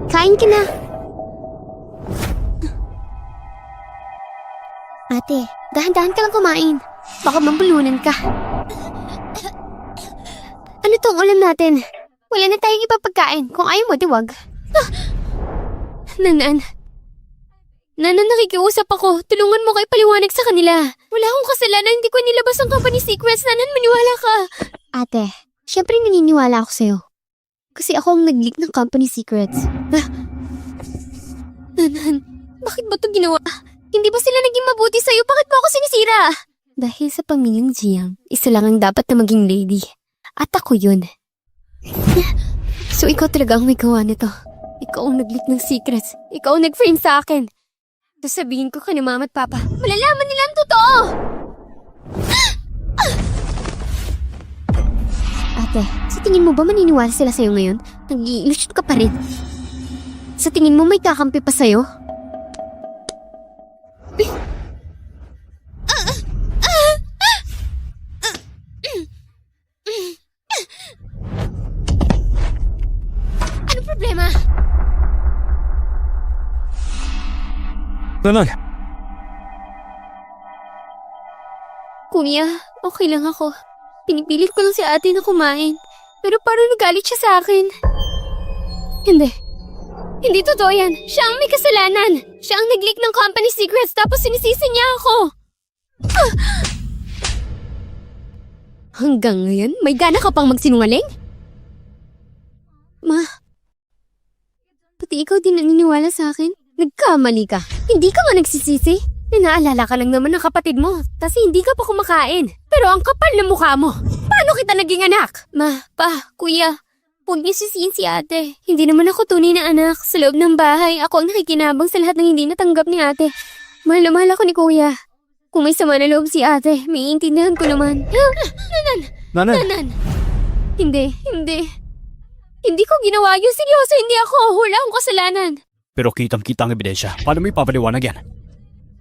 Kain ka na. Ate, dahan-dahan ka lang kumain. Baka mambulunan ka. Ano tong ulam natin? Wala na tayong ipapagkain. Kung ayaw mo, diwag. Nanan, nakikiusap ako. Tulungan mo kayo paliwanag sa kanila. Wala akong kasalanan. Hindi ko nilabas ang company secrets. Nanan, maniwala ka. Ate, syempre naniniwala ako sa'yo. Kasi ako ang nag-leak ng company secrets. Nanan, bakit ba ito ginawa? Hindi ba sila naging mabuti sa'yo? Bakit mo ako sinisira? Dahil sa pamilyang Jiang, isa lang ang dapat na maging lady. At ako yun. So ikaw talaga ang may gawa nito. Ikaw ang nag-leak ng secrets. Ikaw ang nag-frame sa akin. Sasabihin ko kay mama at papa. Malalaman nila ang totoo! Ate, sa tingin mo ba maniniwala sila sa'yo ngayon? Nag-i-illusion ka pa rin. Sa tingin mo may kakampi pa sa'yo? Ano problema? Nanan, Kuya, okay lang ako. Pinipilit ko lang si ate na kumain. Pero parang nagalit siya sa akin. Hindi. Hindi totoo yan. Siya ang may kasalanan. Siya ang nag-leak ng company secrets tapos sinisisi niya ako. Hanggang ngayon, may gana ka pang magsinungaling? Ma, pati ikaw din naniniwala sa akin? Nagkamali ka. Hindi ka nga nagsisisi. Naalala ka lang naman ng kapatid mo. Kasi hindi ka pa kumakain. Pero ang kapal na mukha mo. Paano kita naging anak? Ma, pa, kuya. Huwag niyo sisihin si ate. Hindi naman ako tunay na anak. Sa loob ng bahay, ako ang nakikinabang sa lahat ng hindi natanggap ni ate. Mahal na mahal ako ni kuya. Kung may sama na loob si ate, may iintindihan ko naman. Nanan. Hindi. Hindi ko ginawa yun. Seryoso, hindi ako. Wala akong kasalanan. pero kitang-kita ang ebidensya. Paano mo ipapaliwanag yan?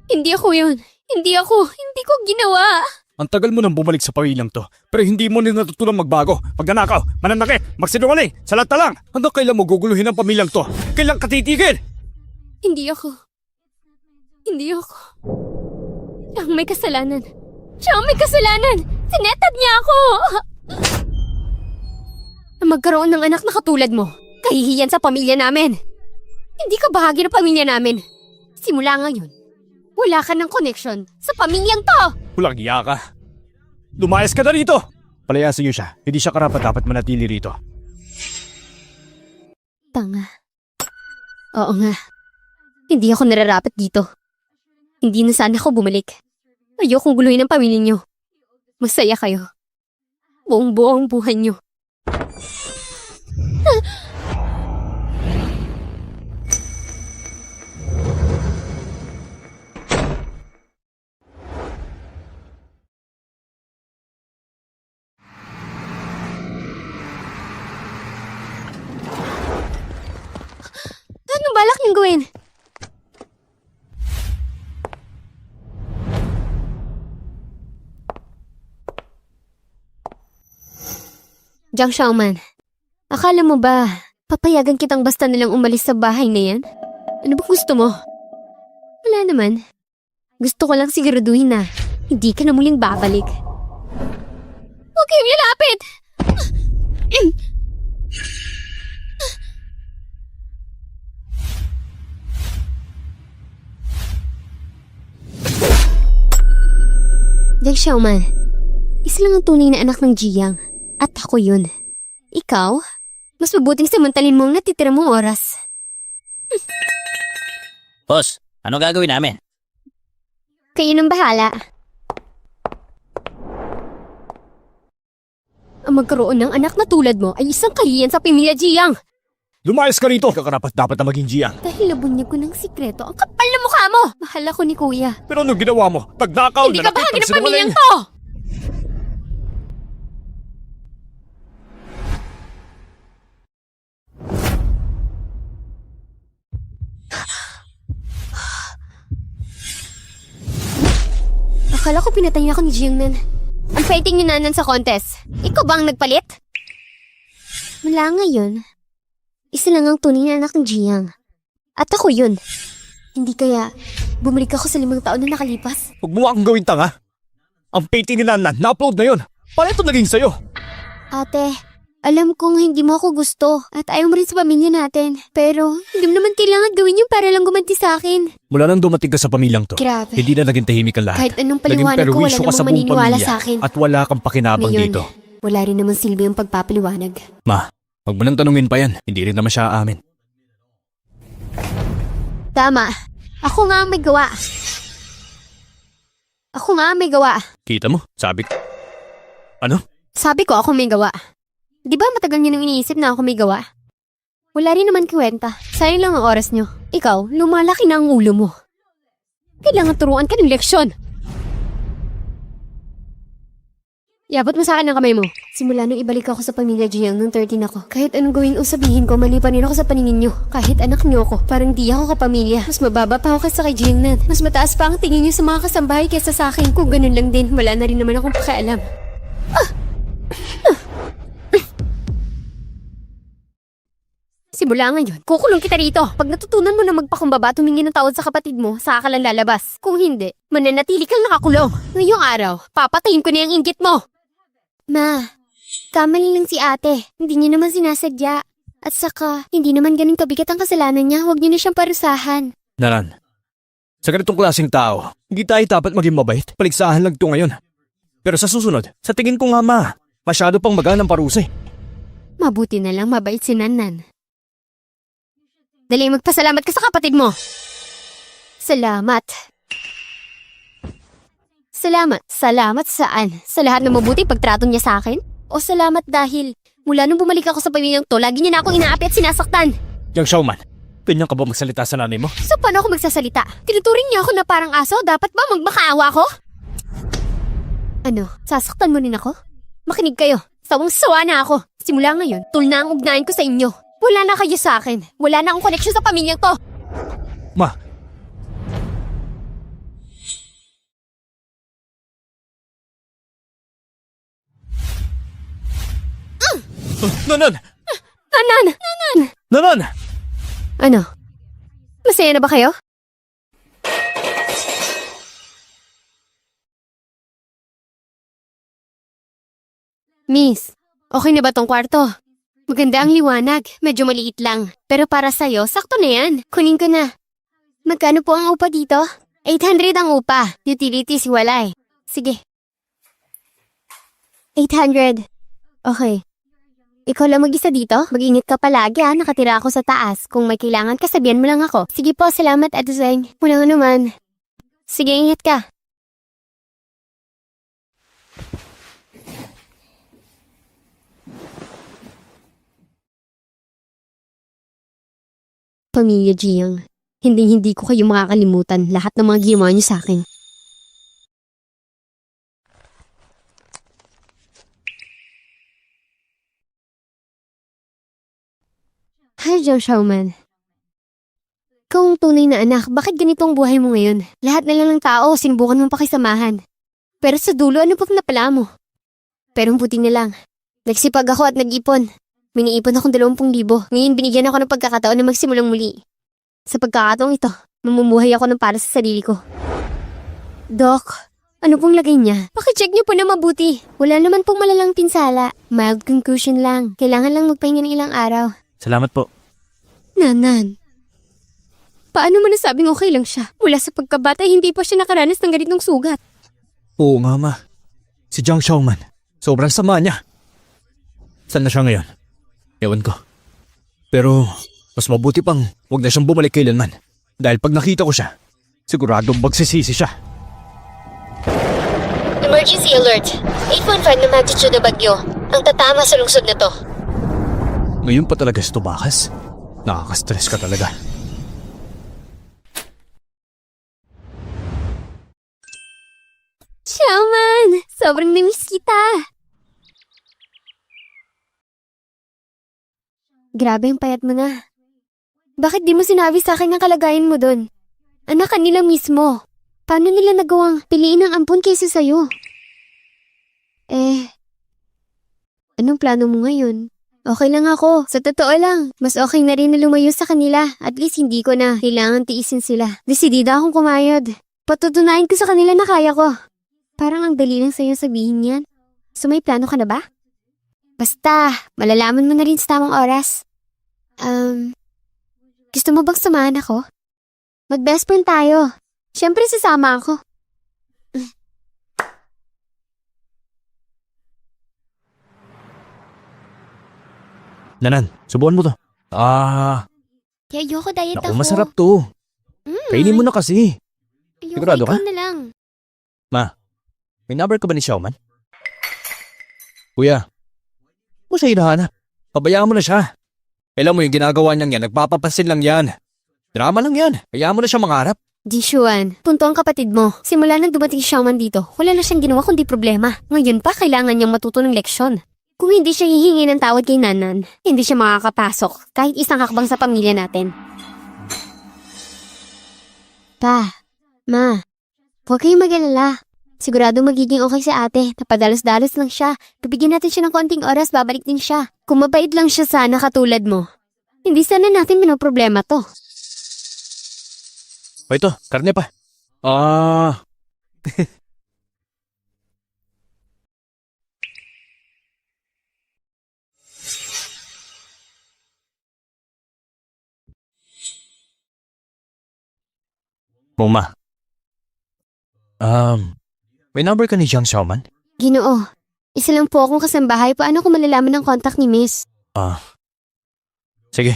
Hindi ako yun. Hindi ko ginawa. Ang tagal mo nang bumalik sa pamilyang to, pero hindi mo nila natutulang magbago. Magnanakaw, mananakit, magsinungaling, salat na lang. Hanggang kailan mo guguluhin ang pamilyang to? Kailan ka titigil? Hindi ako. Siya ang may kasalanan. Sinetad niya ako. Na magkaroon ng anak na katulad mo, kahihiyan sa pamilya namin. Hindi ka bahagi ng pamilya namin. Simula ngayon, wala ka ng connection sa pamilyang to. Walang iya ka. Lumayas ka na rito! Palayasin niyo siya. Hindi siya karapat-dapat manatili rito. Tanga. Oo nga. Hindi ako nararapat dito. Hindi na sana ako bumalik. Ayokong guluhin ang pamilya niyo. Masaya kayo. Buong-buo ang buhay niyo. Anong balak niyong gawin? Jiang Xiaoman, akala mo ba papayagan kitang basta nalang umalis sa bahay na yan? Ano ba gusto mo? Wala naman. Gusto ko lang siguraduhin na hindi ka na muling babalik. Huwag kayong lalapit! Jiang Xiaoman, isa lang ang tunay na anak ng Jiang. At ako yun. Ikaw, mas mabuting samantalin mo ang natitira mong oras. Boss, ano gagawin namin? Kayo nang bahala. Ang magkaroon ng anak na tulad mo ay isang kahiyan sa pamilya Jiang. Lumayas ka rito! Kakarapat-dapat na maging Jiang. Dahil nabunyag ko ng sikreto, ang kapal na mukha mo! Mahal ako ni kuya. Pero anong ginawa mo? Nagnakaw, Hindi ka nanakit, bahagi ng nagsinungaling. pamilyang to! Akala ko pinatay na ako ni Jiang Nan. Ang fighting ni Nanan sa contest. Ikaw ba ang nagpalit? Mula ngayon, isa lang ang tunay na anak ng Jiang. At ako yun. Hindi kaya bumalik ako sa 5 taon na nakalipas? Huwag mo akong gawin tanga. Ang painting ni Nanan, na-upload na yun. Paano ito naging sa'yo? Ate, alam kong hindi mo ako gusto at ayaw mo rin sa pamilya natin. Pero hindi mo naman kailangan gawin yun para lang gumanti sa akin. Mula nang dumating ka sa pamilyang to, Grabe. hindi na naging tahimik ang lahat. Kahit anong Naging paliwanag ko, wala perwisyo ka sa namang buong maniniwala pamilya sa akin. at wala kang pakinabang Ngayon, dito. wala rin naman silbi yung pagpapaliwanag. Ma, wag mo nang tanungin pa yan. Hindi rin naman siya aamin. Tama. Ako nga ang may gawa. Ako nga ang may gawa. Kita mo? Sabi ko. Ano? Sabi ko ako may gawa. Di ba matagal niyo nang iniisip na ako may gawa? Wala rin naman kwenta. Sayang lang ang oras niyo. Ikaw, lumalaki na ang ulo mo. Kailangan turuan ka ng leksyon. Iabot mo sa akin ang kamay mo. Simula nung ibalik ako sa pamilya Jiang nung 13 ako. Kahit anong gawin o sabihin ko, mali pa rin ako sa paningin niyo. Kahit anak niyo ako, parang di ako kapamilya. Mas mababa pa ako kaysa kay Jiang Nan. Mas mataas pa ang tingin niyo sa mga kasambahay kaysa sa akin. Kung ganun lang din, wala na rin naman akong pakialam. Simula ngayon, kukulong kita rito. Pag natutunan mo na magpakumbaba, tumingin ng tawad sa kapatid mo, saka ka lang lalabas. Kung hindi, mananatili kang nakakulong. Ngayong araw, papatayin ko na yung inggit mo. Ma, kamali lang si ate. Hindi niya naman sinasadya. At saka, hindi naman ganun kabigat ang kasalanan niya. Huwag niyo na siyang parusahan. Nanan, sa ganitong klaseng tao, hindi tayo dapat maging mabait. Paligsahan lang ito ngayon. Pero sa susunod, sa tingin ko nga masyado pang magaan ang parusa eh. Mabuti na lang mabait si Nanan. Dali, magpasalamat ka sa kapatid mo. Salamat. Salamat. Salamat saan? Sa lahat ng mabuti pagtrato niya sa akin? O salamat dahil mula nung bumalik ako sa pamilyang to, lagi niya na akong inaapi at sinasaktan. Yang Xiaoman, ganyan ka ba magsalita sa nanay mo? So paano ako magsasalita? Tinuturing niya ako na parang aso? Dapat ba magmakaawa ko? Ano? Sasaktan mo rin ako? Makinig kayo. Sawang-sawa na ako. Simula ngayon, tul na ang ugnayan ko sa inyo. Wala na kayo sa akin. Wala na akong koneksyon sa pamilyang to. Ma! Nanan! Nanan! Nanan! Nanan! Ano? Masaya na ba kayo? Miss, okay na ba tong kwarto? Maganda ang liwanag, medyo maliit lang. Pero para sa'yo, sakto na yan. Kunin ko na. Magkano po ang upa dito? 800 ang upa. Utilities, wala eh. Sige. 800. Okay. Ikaw lang mag-isa dito? Mag-ingat ka palagi ha, nakatira ako sa taas. Kung may kailangan ka, sabihan mo lang ako. Sige po, salamat Ate Zeng. Walang anuman. Sige, ingat ka. Pamilya Jiang, hindi ko kayo makakalimutan lahat ng mga ginawa niyo sa akin. Hi, Jiang Xiaoman. Ikaw ang tunay na anak, bakit ganito ang buhay mo ngayon? Lahat na lang ng tao, sinubukan mong pakisamahan. Pero sa dulo, ano pang napala mo? Pero buti na lang. Nagsipag ako at nag-ipon. May naipon akong 20,000. Ngayon binigyan ako ng pagkakataon na magsimulang muli. Sa pagkakataong ito, mamumuhay ako ng para sa sarili ko. Doc, ano pong lagay niya? Pakicheck niyo po na mabuti. Wala naman pong malalang pinsala. Mild concussion lang. Kailangan lang magpahinga ng ilang araw. Salamat po. Nanan, paano mo nasabing okay lang siya? Mula sa pagkabata, hindi pa siya nakaranas ng ganitong sugat. Oo nga ma. Si Jiang Xiaoman, sobrang sama niya. Saan na siya ngayon? Ewan ko. Pero mas mabuti pang huwag na siyang bumalik kailanman. Dahil pag nakita ko siya, siguradong magsisisi siya. Emergency alert. 8.5 na magnitude na bagyo. Ang tatama sa lungsod na to. Ngayon pa talaga si Tubakas. Nakaka-stress ka talaga. Xiaoman! Sobrang namiss kita! Grabe ang payat mo na. Bakit di mo sinabi sa akin ang kalagayan mo dun? Anak ka nila mismo. Paano nila nagawang piliin ang ampon kaysa sa'yo? Anong plano mo ngayon? Okay lang ako. Sa totoo lang, mas okay na rin na lumayo sa kanila. At least hindi ko na kailangan tiisin sila. Desidida akong kumayod. Patutunayan ko sa kanila na kaya ko. Parang ang dali lang sa'yo sabihin yan. So may plano ka na ba? Basta, malalaman mo na rin sa tamang oras. Gusto mo bang samahan ako? Mag-best friend tayo. Siyempre sasama ako. Nanan, subukan mo to. Kaya ayoko diet Naku, ako. masarap to. Kainin mo na kasi. Ayoko, sigurado ka? ikaw na lang. May number ka ba ni Xiaoman? Kuya, mo siya hinahanap. Pabayaan mo na siya. Alam mo yung ginagawa niyang yan, nagpapapansin lang yan. Drama lang yan. Hayaan mo na siya mangarap. Jishuan, punto ang kapatid mo. Simula nang dumating si Xiaoman dito, wala na siyang ginawa kundi problema. Ngayon pa, kailangan niyang matuto ng leksyon. Kung hindi siya hihingi ng tawad kay Nanan, hindi siya makakapasok kahit isang hakbang sa pamilya natin. Pa, Ma, huwag kayong mag-alala. Sigurado magiging okay si ate. Napadalos-dalos lang siya. Bibigyan natin siya ng konting oras, babalik din siya. Kung mabait lang siya sana katulad mo, hindi sana natin minoproblema to. O ito, karne pa. Muma. May number ka ni Jiang Xiaoman? Ginoo, isa lang po akong kasambahay. Paano ko malalaman ang contact ni Miss? Sige.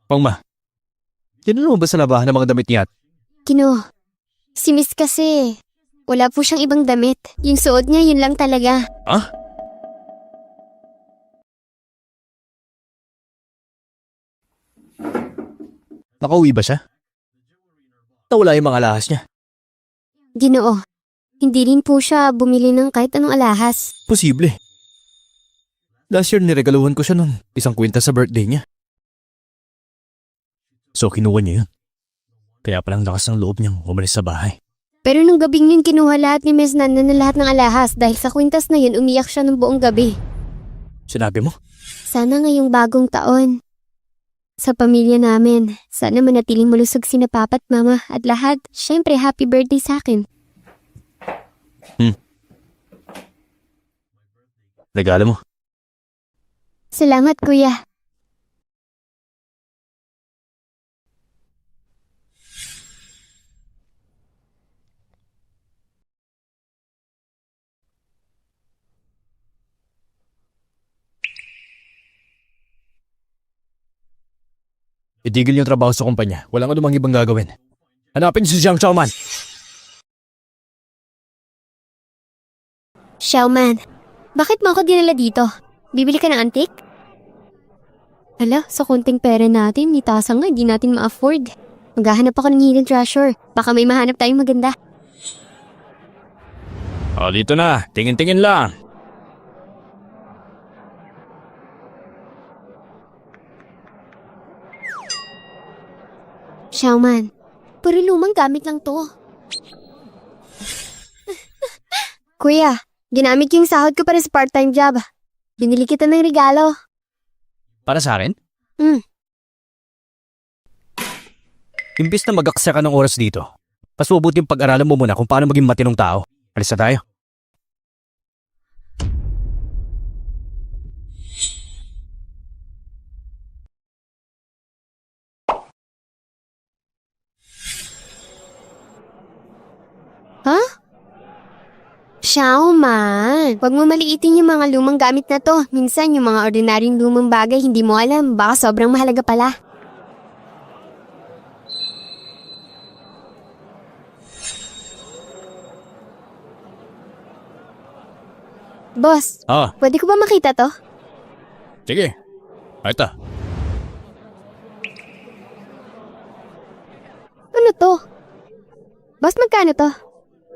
Mama, tinanong mo ba sa labahan ng mga damit niya? Ginoo, si Miss kasi, wala po siyang ibang damit. Yung suot niya, yun lang talaga. Nakauwi ba siya? Nawala yung mga alahas niya. Ginoo, hindi rin po siya bumili ng kahit anong alahas. Posible. Last year niregaluhan ko siya ng isang kwinta sa birthday niya. So kinuha niya yun. Kaya palang lakas ng loob niyang umalis sa bahay. Pero nung gabing yun, kinuha lahat ni Miss Nana na lahat ng alahas dahil sa kwintas na yun, umiyak siya ng buong gabi. Sinabi mo? Sana ngayong bagong taon, sa pamilya namin, sana manatiling malusog sina Papa at Mama at lahat. Syempre, happy birthday sa akin. Regalo mo. Salamat, Kuya. Itigil yung trabaho sa kumpanya. Walang anumang ibang gagawin. Hanapin si Jiang Xiaoman. Xiaoman, bakit mo ako dinala dito? Bibili ka ng antik? Hala, sa konting pera natin, itasa nga, di natin ma-afford. Maghahanap ako ng hidden treasure. Baka may mahanap tayong maganda. Dito na. Tingin-tingin lang. Xiaoman, puro lumang gamit lang to. Kuya, ginamit yung sahod ko para sa part-time job. Binili kita ng regalo. Para sa akin? Imbis na mag-aksaya ka ng oras dito, mas mabuti yung pag-aralan mo muna kung paano maging matinong tao. Alis na tayo. Xiaoman, huwag mo maliitin yung mga lumang gamit na to. Minsan yung mga ordinaryong lumang bagay hindi mo alam. Baka sobrang mahalaga pala. Boss, pwede ko ba makita to? Sige. Ito. Ano to? Boss, magkano to?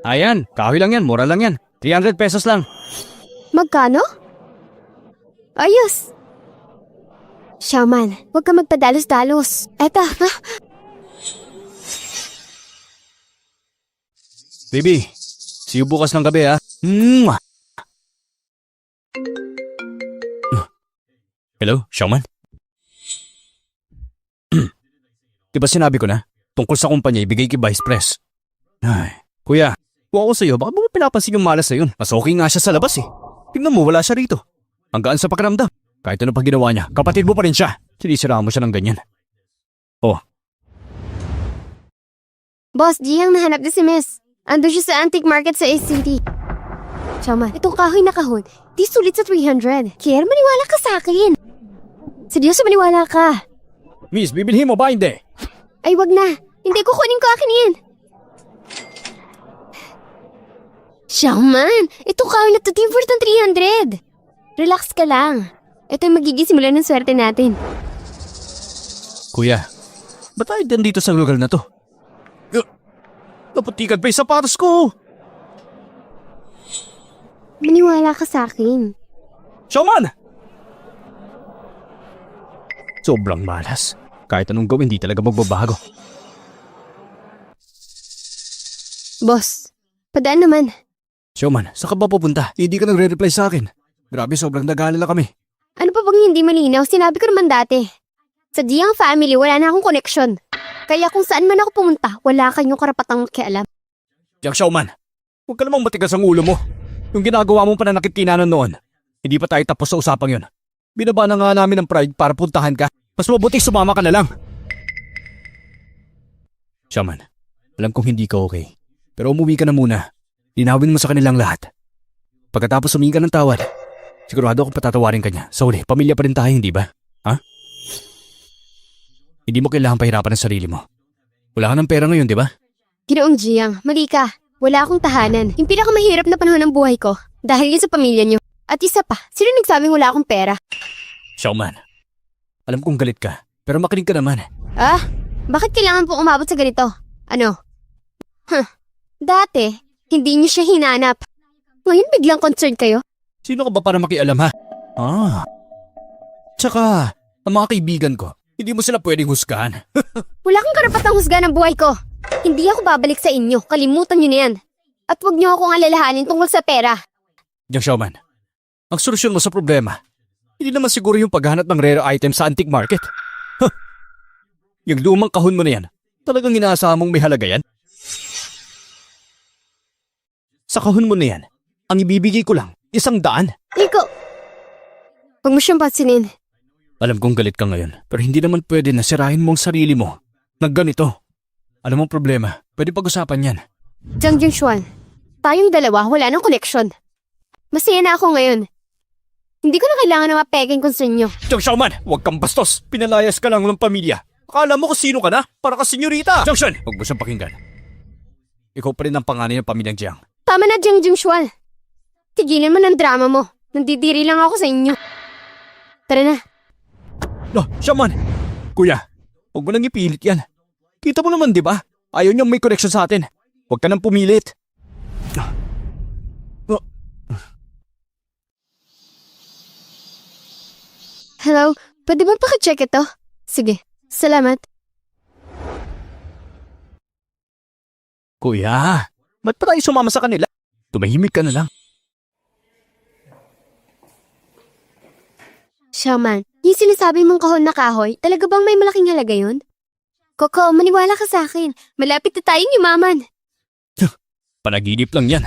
Ayan, kahoy lang yan, mura lang yan. 300 pesos lang. Magkano? Ayos. Shaman, huwag ka magpadalos-dalos. Eto, ha? Baby, see you bukas ng gabi ha. Mwah! Hello, Showman? Diba sinabi ko na, tungkol sa kumpanya ibigay kay Vice Pres. Ay, kuya, kung ako sa'yo, baka mo pinapansin yung malas na yun. Mas okay nga siya sa labas eh. Tingnan mo, wala siya rito. Ang gaan sa pakiramdam. Kahit ano pa ginawa niya, kapatid mo pa rin siya. Sinisiraan mo siya ng ganyan. Oh, Boss, Jiang nahanap na si Miss. Ando siya sa antique market sa East City. Shaman, itong kahoy na kahon, di sulit sa 300. Kier, maniwala ka sa akin. Seryoso, maniwala ka. Miss, bibilhin mo ba hindi? Ay, wag na. Hindi kukunin ko akin yan. Shaman, itong kahoy na to, di worth ng 300. Relax ka lang. Ito yung magiging simula ng swerte natin. Kuya, ba't tayo dito sa lugar na to? Naputikan pa yung sapatos ko! Maniwala ka sa akin. Showman! Sobrang malas. Kahit anong gawin, di talaga magbabago. Boss, padaan naman. Showman, saan ka ba pupunta? Hindi ka nagre-reply sa akin. Grabe, sobrang nag-aalala kami. Ano pa bang hindi malinaw? Sinabi ko naman dati. Sa Jiang family, wala na akong connection. Kaya kung saan man ako pumunta, wala kayong karapatang makialam. Jack Showman, huwag ka namang matigas ang ulo mo. Yung ginagawa mong pananakit kinanon noon, hindi pa tayo tapos sa usapang yun. Binaba na nga namin ng pride para puntahan ka. Mas mabuti sumama ka na lang. Shaman, alam kong hindi ka okay. Pero umuwi ka na muna. Linawin mo sa kanilang lahat. Pagkatapos humingi ka ng tawad, sigurado akong patatawarin ka niya. Sa uli, pamilya pa rin tayo, hindi ba? Ha? Hindi mo kailangan pahirapan ang sarili mo. Wala ka ng pera ngayon, di ba? Ginoong Jiang, mali ka. Wala akong tahanan. Yung pinakamahirap na panahon ng buhay ko. Dahil yun sa pamilya niyo. At isa pa, sino nagsabing wala akong pera? Showman, alam kong galit ka, pero makinig ka naman. Ah, bakit kailangan pong umabot sa ganito? Ano? Dati, hindi niyo siya hinanap. Ngayon biglang concerned kayo? Sino ka ba para makialam ha? Tsaka, ang mga kaibigan ko, hindi mo sila pwedeng husgahan. Wala kang karapatang husga ng buhay ko. Hindi ako babalik sa inyo. Kalimutan niyo na yan. At huwag niyo akong alalahanin tungkol sa pera. Yang Showman, ang solusyon mo sa problema, hindi naman siguro yung paghanap ng rare item sa antique market. Yung lumang kahon mo na yan, talagang inaasahan mong may halaga yan? Sa kahon mo na yan, ang ibibigay ko lang, 100. Ikaw, huwag mo siyang pansinin. Alam kong galit ka ngayon, pero hindi naman pwede na sirahin mo ang sarili mo ng ganito. Alam mong problema, pwede pag-usapan yan. Jiang Jingshuan, tayong dalawa wala nang connection. Masaya na ako ngayon. Hindi ko na kailangan ng mapeging concern niyo. Jiang Showman, huwag kang bastos. Pinalayas ka lang ng pamilya. Akala mo kung sino ka na? Para ka senyorita. Jiang Shen, huwag mo siyang pakinggan. Ikaw pa rin ang panganay ng pamilyang Jiang. Tama na, Jiang Jingshuan. Tigilan mo ng drama mo. Nandidiri lang ako sa inyo. Tara na. No, Shaman! Kuya, huwag mo nang ipilit yan. Kita mo naman, di ba? Ayaw niyang may connection sa atin. Huwag ka nang pumilit. Hello, pwede ba pakicheck ito? Sige, salamat. Kuya, ba't pa tayo sumama sa kanila? Tumahimik ka na lang. Shaman, yung sinasabi mong kahon na kahoy, talaga bang may malaking halaga yun? Coco, maniwala ka sa akin. Malapit na tayong yumaman. Panaginip lang yan.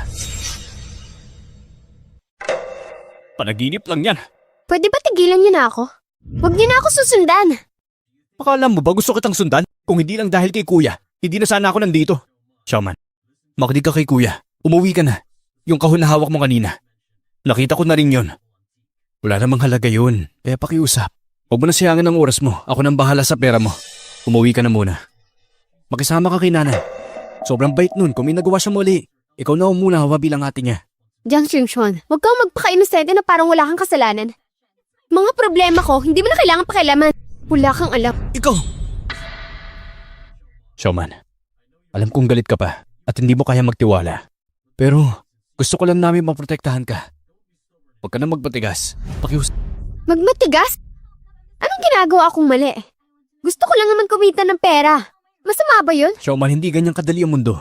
Panaginip lang yan. Pwede ba tigilan niyo na ako? Huwag niyo na ako susundan. Akala mo ba gusto kitang sundan? Kung hindi lang dahil kay kuya, hindi na sana ako nandito. Shaman, makinig ka kay kuya. Umuwi ka na. Yung kahon na hawak mo kanina. Nakita ko na rin yun. Wala namang halaga yun. Kaya pakiusap. Huwag mo na sayangin ang oras mo. Ako nang bahala sa pera mo. Umuwi ka na muna. Makisama ka kay nanay. Sobrang bait nun kung may nagawa siya muli. Ikaw na muna hawa bilang ate niya. Jiang Xingshuan, huwag kang magpaka-inosente na parang wala kang kasalanan. Mga problema ko, hindi mo na kailangan pakialaman. Wala kang alam. Ikaw! Showman, alam kong galit ka pa at hindi mo kaya magtiwala. Pero gusto ko lang namin maprotektahan ka. Huwag ka na magpatigas. Magmatigas? Anong ginagawa kong mali? Gusto ko lang naman kumita ng pera. Masama ba yun? Showman, hindi ganyan kadali ang mundo.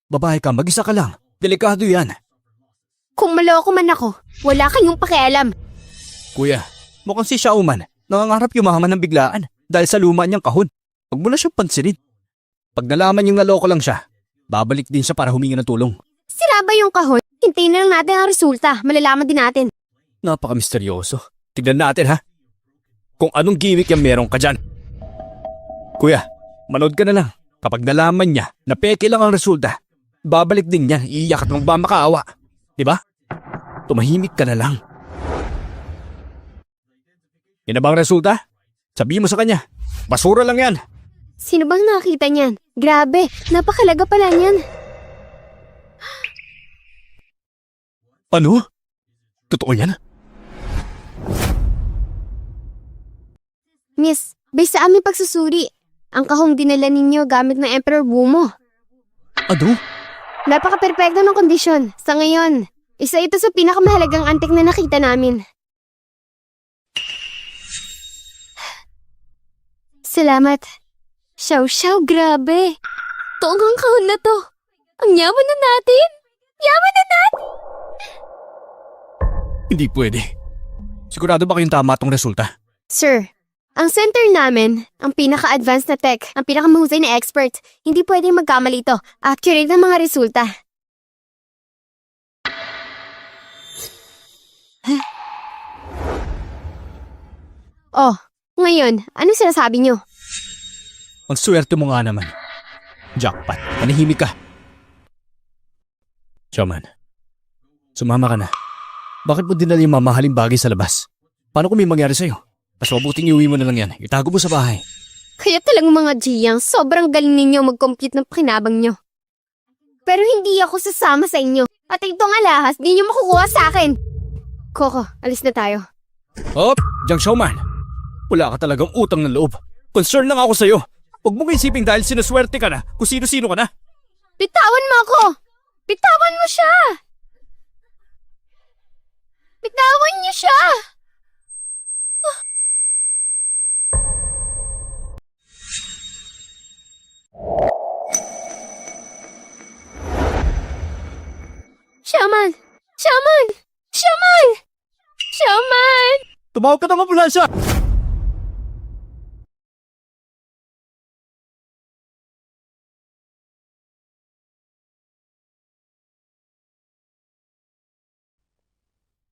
Babae ka, mag-isa ka lang. Delikado yan. Kung maloko man ako, wala kayong pakialam. Kuya, mukhang si Showman. Nangangarap yumaman ng biglaan dahil sa luma niyang kahon. Huwag mo na siyang pansinin. Pag nalaman niyang naloko lang siya, babalik din siya para humingi ng tulong. Sira ba yung kahon? Hintayin na lang natin ang resulta. Malalaman din natin. Napaka-misteryoso. Tignan natin ha. Kung anong gimmick yung meron ka dyan. Kuya, manood ka na lang. Kapag nalaman niya na peke lang ang resulta, babalik din niya, iiyak at magmamakaawa. Diba? Tumahimik ka na lang. Yan na ba ang resulta? Sabihin mo sa kanya. Basura lang yan. Sino bang nakakita niyan? Grabe, napakalaga pala niyan. Ano? Totoo yan? Miss, based sa aming pagsusuri, ang kahong dinala ninyo gamit ng Emperor Bumo. Ano? Napaka-perpekto ng kondisyon. Sa ngayon, isa ito sa pinakamahalagang antik na nakita namin. Salamat. Xiao, grabe. Toong kahon na to. Ang yaman na natin. Yaman na natin! Hindi pwede. Sigurado ba kayong tama tong resulta? Sir, ang center namin, ang pinaka-advanced na tech, ang pinakamahusay na expert, hindi pwedeng magkamali ito. Accurate ang mga resulta. Oh, ngayon, ano sinasabi niyo? Ang swerte mo nga naman. Jackpot. Manahimik ka. Showman, sumama ka na. Bakit mo dinala yung mamahaling bagay sa labas? Paano kung may mangyari sa'yo? Mas mabuting iuwi mo na lang yan. Itago mo sa bahay. Kaya talagang mga Giyang, sobrang galing ninyo mag-compute ng pakinabang nyo. Pero hindi ako sasama sa inyo. At itong alahas, di nyo makukuha sa akin. Coco, alis na tayo. Hop! Jang Showman! Wala ka talagang utang ng loob. Concern lang ako sa'yo. Huwag mong isipin dahil sinuswerte ka na kung sino-sino ka na. Bitawan mo ako! Bitawan mo siya! Bitawan niyo siya! Shaman! Shaman! Shaman! Shaman! Tumawag ka ng ambulansya!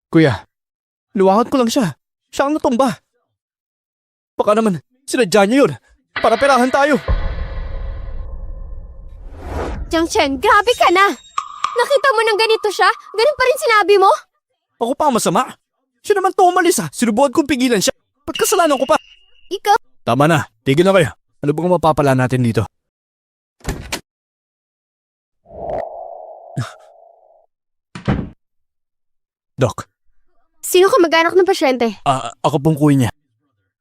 Kuya, luwakan ko lang siya. Siya ang natumba. Baka naman, sinadya niya yun. Para perahan tayo. Jiang Chen, grabe ka na! Nakita mo nang ganito siya? Ganun pa rin sinabi mo? Ako pa ang masama. Siya naman to umalis ha. Sinubukan kong pigilan siya. Ba't kasalanan ko pa? Ikaw? Tama na. Tigil na kayo. Ano bang mapapala natin dito? Doc, Sino ka mag-anak ng pasyente? ako pong kuya niya.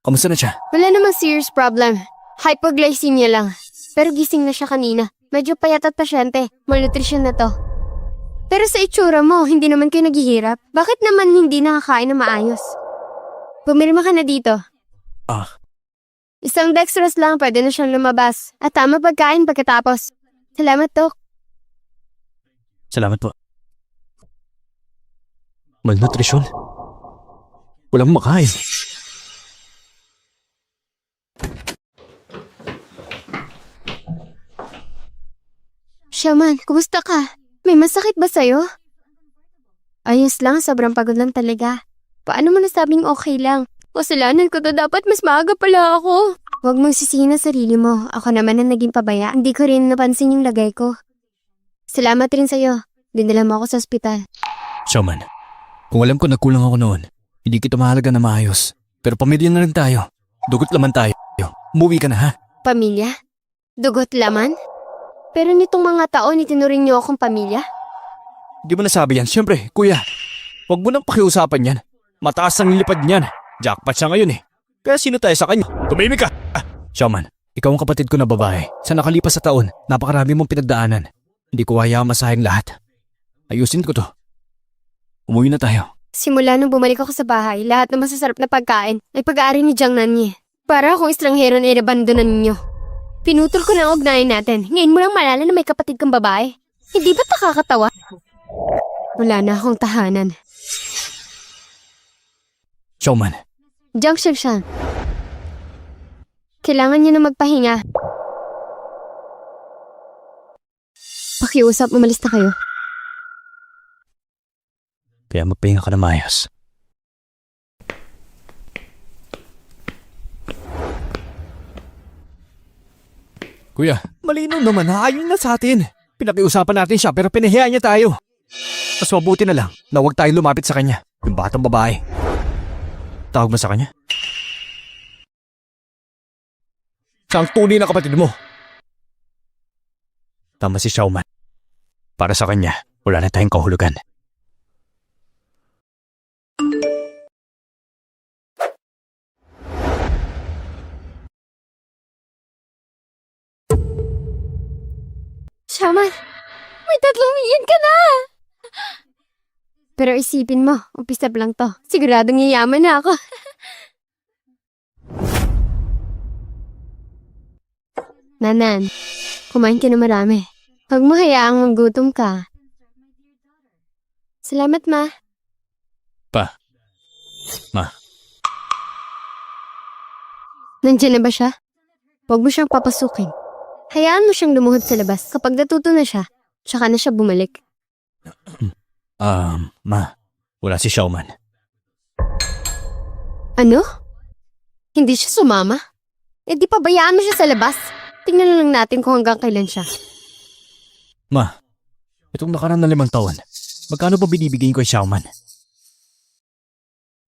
Kamusta na siya? Wala namang serious problem. Hypoglycemia lang. Pero gising na siya kanina. Medyo payat at pasyente. Malnutrition na to. Pero sa itsura mo, hindi naman kayo naghihirap. Bakit naman hindi nakakain na maayos? Pumirma ka na dito. Isang dextrose lang, pwede na siyang lumabas. At tama pagkain pagkatapos. Salamat, Dok. Salamat po. Malnutrisyon? Walang makain. Shaman, kumusta ka? May masakit ba sa'yo? Ayos lang, sobrang pagod lang talaga. Paano mo nasabing okay lang? Kasalanan ko to, dapat mas maaga pala ako. Huwag mong sisihin ang sarili mo. Ako naman ang naging pabaya. Hindi ko rin napansin yung lagay ko. Salamat rin sa'yo. Dinala mo ako sa ospital. Showman, kung alam ko nagkulang ako noon, hindi kita mahalaga na maayos. Pero pamilya na rin tayo. Dugot laman tayo. Umuwi ka na ha? Pamilya? Dugot laman? Pero nitong mga taon, itinuring niyo akong pamilya? Di mo nasabi yan. Siyempre, kuya. Huwag mo nang pakiusapan yan. Mataas ang lipad niyan. Jackpot siya ngayon eh. Kaya sino tayo sa kanya? Tumimik ka! Showman, ikaw ang kapatid ko na babae. Sa nakalipas sa taon, napakarami mong pinagdaanan. Hindi ko hayaan masahing lahat. Ayusin ko to. Umuwi na tayo. Simula nung bumalik ako sa bahay, lahat ng masasarap na pagkain ay pag-aari ni Jiang Nanye. Para akong estranghero na inabandonan ninyo. Pinutol ko na ang ugnayan natin. Ngayon mo lang malala na may kapatid kang babae. Hindi ba't nakakatawa? Wala na akong tahanan. Showman, Jiang Shanshan. Kailangan niya na magpahinga. Pakiusap, umalis na kayo. kaya magpahinga ka na maayos. Kuya, malinaw naman, haayon na sa atin. Pinakiusapan natin siya pero pinahiyaan niya tayo. Mas mabuti na lang na huwag tayo lumapit sa kanya. Yung batang babae. Tawag mo sa kanya? Siya ang tunay na kapatid mo. Tama si Xiaoman. Para sa kanya, wala na tayong kahulugan. Shaman, may 3 milyon ka na! Pero isipin mo, umpisa pa lang to. Siguradong yayaman na ako. Nanan, kumain ka na marami. Huwag mo hayaang magutom ka. Salamat, Ma. Ma. Nandiyan na ba siya? Huwag mo siyang papasukin. Hayaan mo siyang lumuhod sa labas. Kapag natuto na siya, tsaka na siya bumalik. Ma. Wala si Xiaoman. Ano? Hindi siya sumama? Eh di pabayaan mo siya sa labas. Tingnan na lang natin kung hanggang kailan siya. Ma, itong nakaraan na 5 taon, magkano ba binibigay ko kay Xiaoman?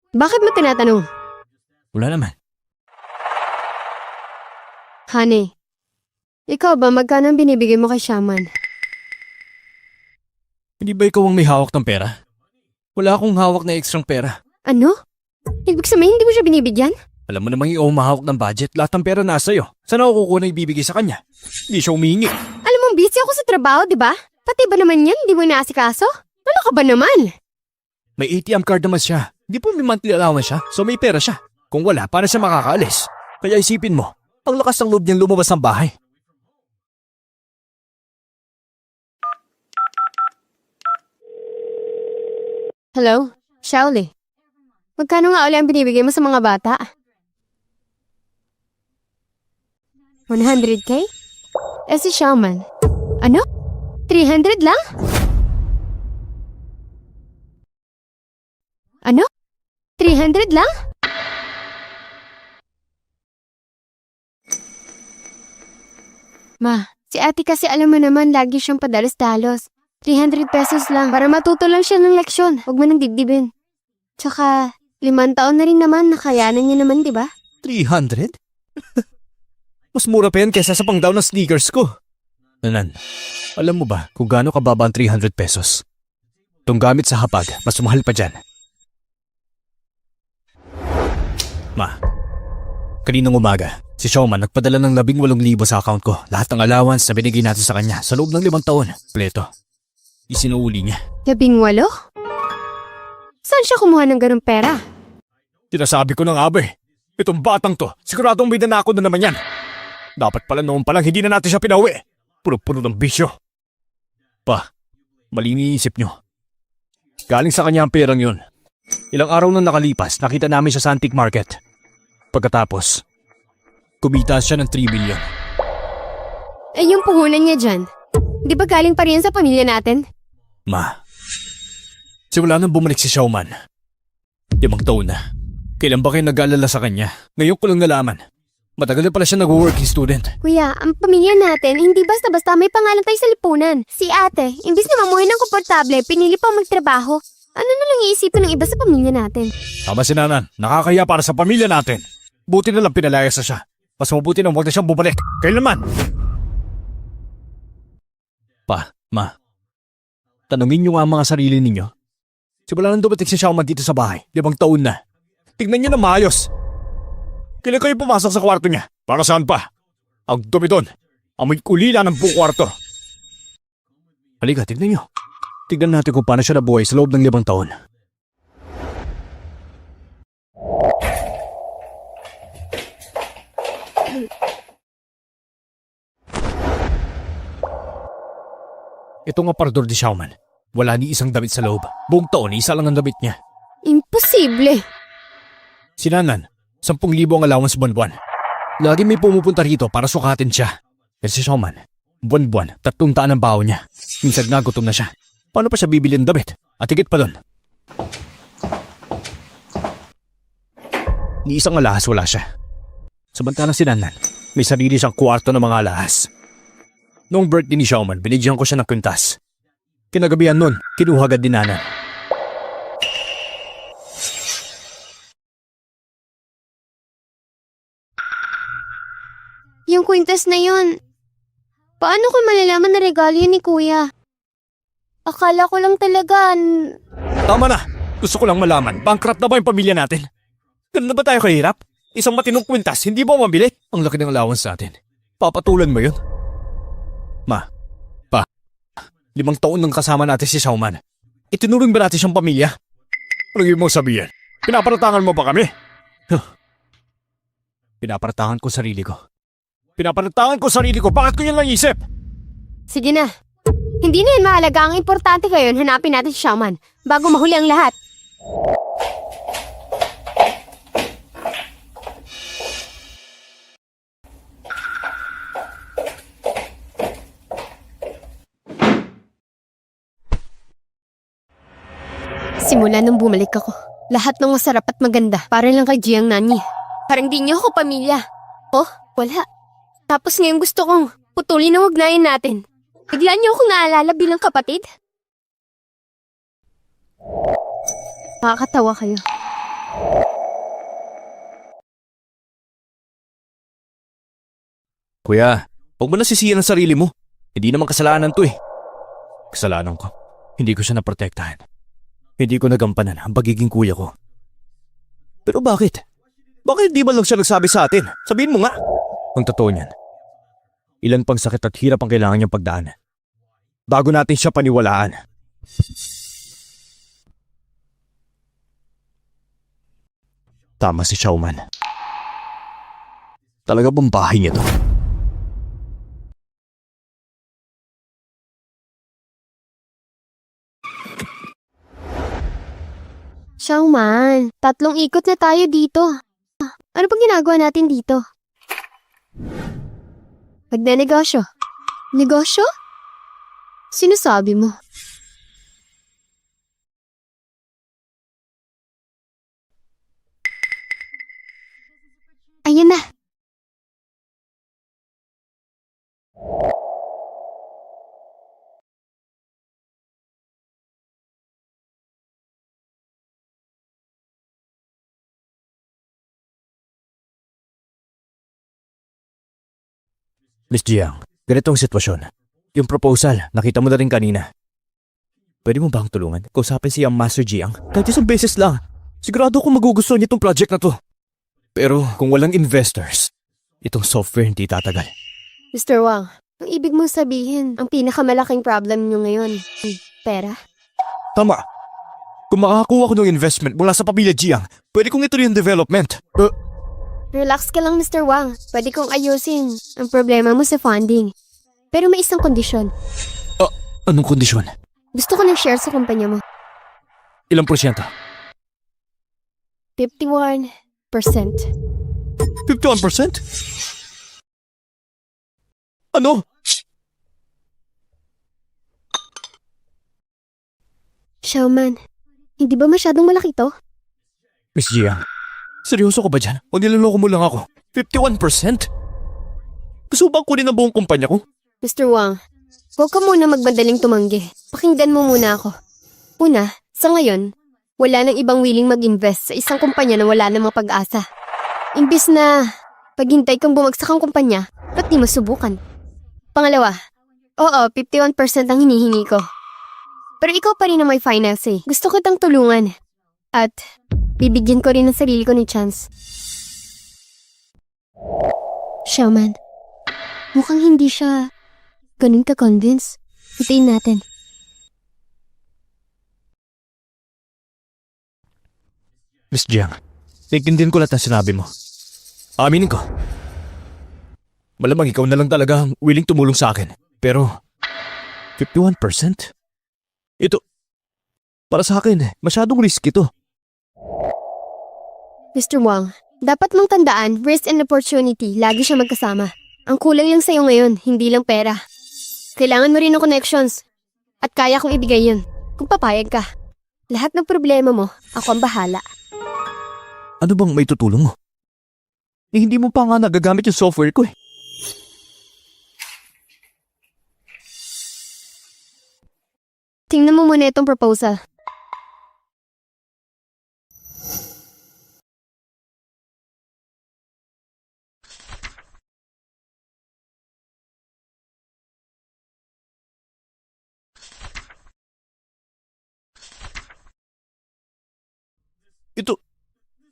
Bakit mo tinatanong? Wala naman. Honey, ikaw ba magkano ang binibigay mo kay Shaman? Hindi ba ikaw ang may hawak ng pera? Wala akong hawak na ekstrang pera. Ano? Ibig sabihin hindi mo siya binibigyan? Alam mo namang ikaw ang mahawak ng budget, lahat ng pera nasa iyo. Saan ako kukuha na ibibigay sa kanya? Hindi siya humingi. Alam mo, busy ako sa trabaho, di ba? Pati ba naman yan, hindi mo inaasikaso? Ano ka ba naman? May ATM card naman siya. Hindi po may monthly allowance siya, so may pera siya. Kung wala, paano siya makakaalis? Kaya isipin mo, ang lakas ng loob niyang lumabas ng bahay. Hello? Shaoli. Magkano nga uli ang binibigay mo sa mga bata? 100K? Eh si Shaman. Ano? 300 lang? Ano? 300 lang? Ma, si ate kasi alam mo naman lagi siyang padalos-dalos. 300 pesos lang para matuto lang siya ng leksyon. Huwag mo nang dibdibin. Tsaka, 5 taon na rin naman, nakayanan niya naman, di ba? 300? Mas mura pa yan kaysa sa pang-down ng sneakers ko. Nanan, alam mo ba kung gaano kababa ang 300 pesos? Itong gamit sa hapag, mas mahal pa dyan. Ma, kaninang umaga, si Xiaoman nagpadala ng 18,000 sa account ko. Lahat ng allowance na binigay natin sa kanya sa loob ng 5 taon. Pleto. Isinuuli niya. 18? Saan siya kumuha ng ganung pera? Sinasabi ko na nga ba eh. Itong batang to, siguradong may nanako na naman yan. Dapat pala noon palang hindi na natin siya pinauwi. Puno-puno ng bisyo. Pa, mali iniisip nyo. Galing sa kanya ang perang yun. Ilang araw nang nakalipas, nakita namin siya sa antique market. Pagkatapos, kumita siya ng 3 million. Eh yung puhunan niya dyan, di ba galing pa rin sa pamilya natin? Ma, simula nang bumalik si Xiaoman, 5 taon na. Kailan ba kayo nag-aalala sa kanya? Ngayon ko lang nalaman. Matagal na pala siya nag-working student. Kuya, ang pamilya natin, hindi basta-basta may pangalan tayo sa lipunan. Si ate, imbis na mamuhay ng komportable, pinili pa magtrabaho. Ano na lang iisipin ng iba sa pamilya natin? Tama si Nanan, nakakaya para sa pamilya natin. Buti na lang pinalayas na siya. Mas mabuti na huwag na siyang bumalik. Kailanman! Pa, ma, tanungin niyo nga ang mga sarili ninyo. Simula nang dumating si Xiaoman dito sa bahay, 5 taon na. Tignan niyo na maayos. Kailan kayo pumasok sa kwarto niya? Para saan pa? Ang dumi doon. Amoy kulila ng buong kwarto. Halika, tignan niyo. Tignan natin kung paano siya nabuhay sa loob ng 5 taon. Itong aparador ni Xiaoman. Wala ni isang damit sa loob. Buong taon, isa lang ang damit niya. Imposible. Si Nanan, 10,000 ang allowance buwan-buwan. Lagi may pumupunta rito para sukatin siya. Pero si Xiaoman, buwan-buwan, 300 ang baho niya. Minsan nga gutom na siya. Paano pa siya bibili ng damit? At higit pa doon. Ni isang alahas wala siya. Samantalang si Nanan, may sarili siyang kwarto ng mga alahas. Noong birthday ni Xiaoman, binigyan ko siya ng kwintas. Kinagabihan nun, kinuha agad din Nanan. Yung kwintas na yun, paano ko malalaman na regalo yun ni Kuya? Akala ko lang talaga. Tama na! Gusto ko lang malaman, bankrupt na ba yung pamilya natin? Ganun na ba tayo kahirap? Isang matinong kwintas, hindi ba mabili? Ang laki ng allowance natin. Papatulan mo yun? Ma, pa, 5 taon nang kasama natin si Xiaoman. Itinuring ba natin siyang pamilya? Anong ibig mong sabihin? Pinaparatangan mo ba kami? Pinaparatangan ko sarili ko. Pinaparatangan ko sarili ko. Bakit ko yan lang isip? Sige na. Hindi na yun mahalaga. Ang importante ngayon, hanapin natin si Xiaoman bago mahuli ang lahat. Simula nung bumalik ako, lahat ng masarap at maganda para lang kay Jiang Nani. Parang di niyo ako pamilya. Oh, wala. Tapos ngayon gusto kong putulin ang ugnayan natin. Bigla niyo akong naalala bilang kapatid? Nakakatawa kayo. Kuya, huwag mo na sisiyan ang sarili mo. Hindi naman kasalanan to eh. Kasalanan ko. Hindi ko siya naprotektahan. Hindi ko nagampanan ang pagiging kuya ko. Pero bakit? Bakit di ba lang siya nagsabi sa atin? Sabihin mo nga. Ang totoo niyan, ilan pang sakit at hirap ang kailangan niyang pagdaan bago natin siya paniwalaan. Tama si Xiaoman. Talaga bang bahay niya to? Xiaoman, 3 ikot na tayo dito. Ano pang ginagawa natin dito? Magnenegosyo. Negosyo? Sinasabi mo? Ayan na. Miss Jiang, ganito ang sitwasyon. Yung proposal, nakita mo na rin kanina. Pwede mo bang tulungan? Kausapin si Master Jiang? Kahit isang beses lang. Sigurado akong magugustuhan niya itong project na to. Pero kung walang investors, itong software hindi tatagal. Mr. Wang, ang ibig mong sabihin, ang pinakamalaking problem niyo ngayon, pera? Tama. Kung makakakuha ko ng investment mula sa pamilya Jiang, pwede kong ituloy ang development. Relax ka lang, Mr. Wang. Pwede kong ayusin ang problema mo sa funding. Pero may isang kondisyon. Anong kondisyon? Gusto ko ng share sa kumpanya mo. Ilang porsyento? 51%. 51%? Ano? Xiaoman, hindi ba masyadong malaki to? Miss Jiang, seryoso ka ba dyan? O niloloko mo lang ako? 51%? Gusto bang kunin ang buong kumpanya ko? Mr. Wang, huwag ka muna magmadaling tumanggi. Pakinggan mo muna ako. Una, sa ngayon, wala nang ibang willing mag-invest sa isang kumpanya na wala namang pag-asa. Imbis na paghintay kang bumagsak ang kumpanya, ba't di masubukan? Pangalawa, oo, 51% ang hinihingi ko. Pero ikaw pa rin ang may finance eh. Gusto kitang tulungan. At bibigyan ko rin ng sarili ko ni chance. Xiaoman, mukhang hindi siya ganun ka-convince. Hintayin natin. Miss Jiang, naiintindihan ko lahat ng sinabi mo. Aminin ko. Malamang ikaw na lang talaga ang willing tumulong sa akin. Pero 51%? Ito, para sa akin, masyadong risky to. Mr. Wang, dapat mong tandaan, risk and opportunity, lagi siya magkasama. Ang kulang lang sa'yo ngayon, hindi lang pera. Kailangan mo rin ng connections. At kaya kong ibigay yun, kung papayag ka. Lahat ng problema mo, ako ang bahala. Ano bang may tutulong mo? Hindi mo pa nga nagagamit yung software ko eh. Tingnan mo muna itong proposal.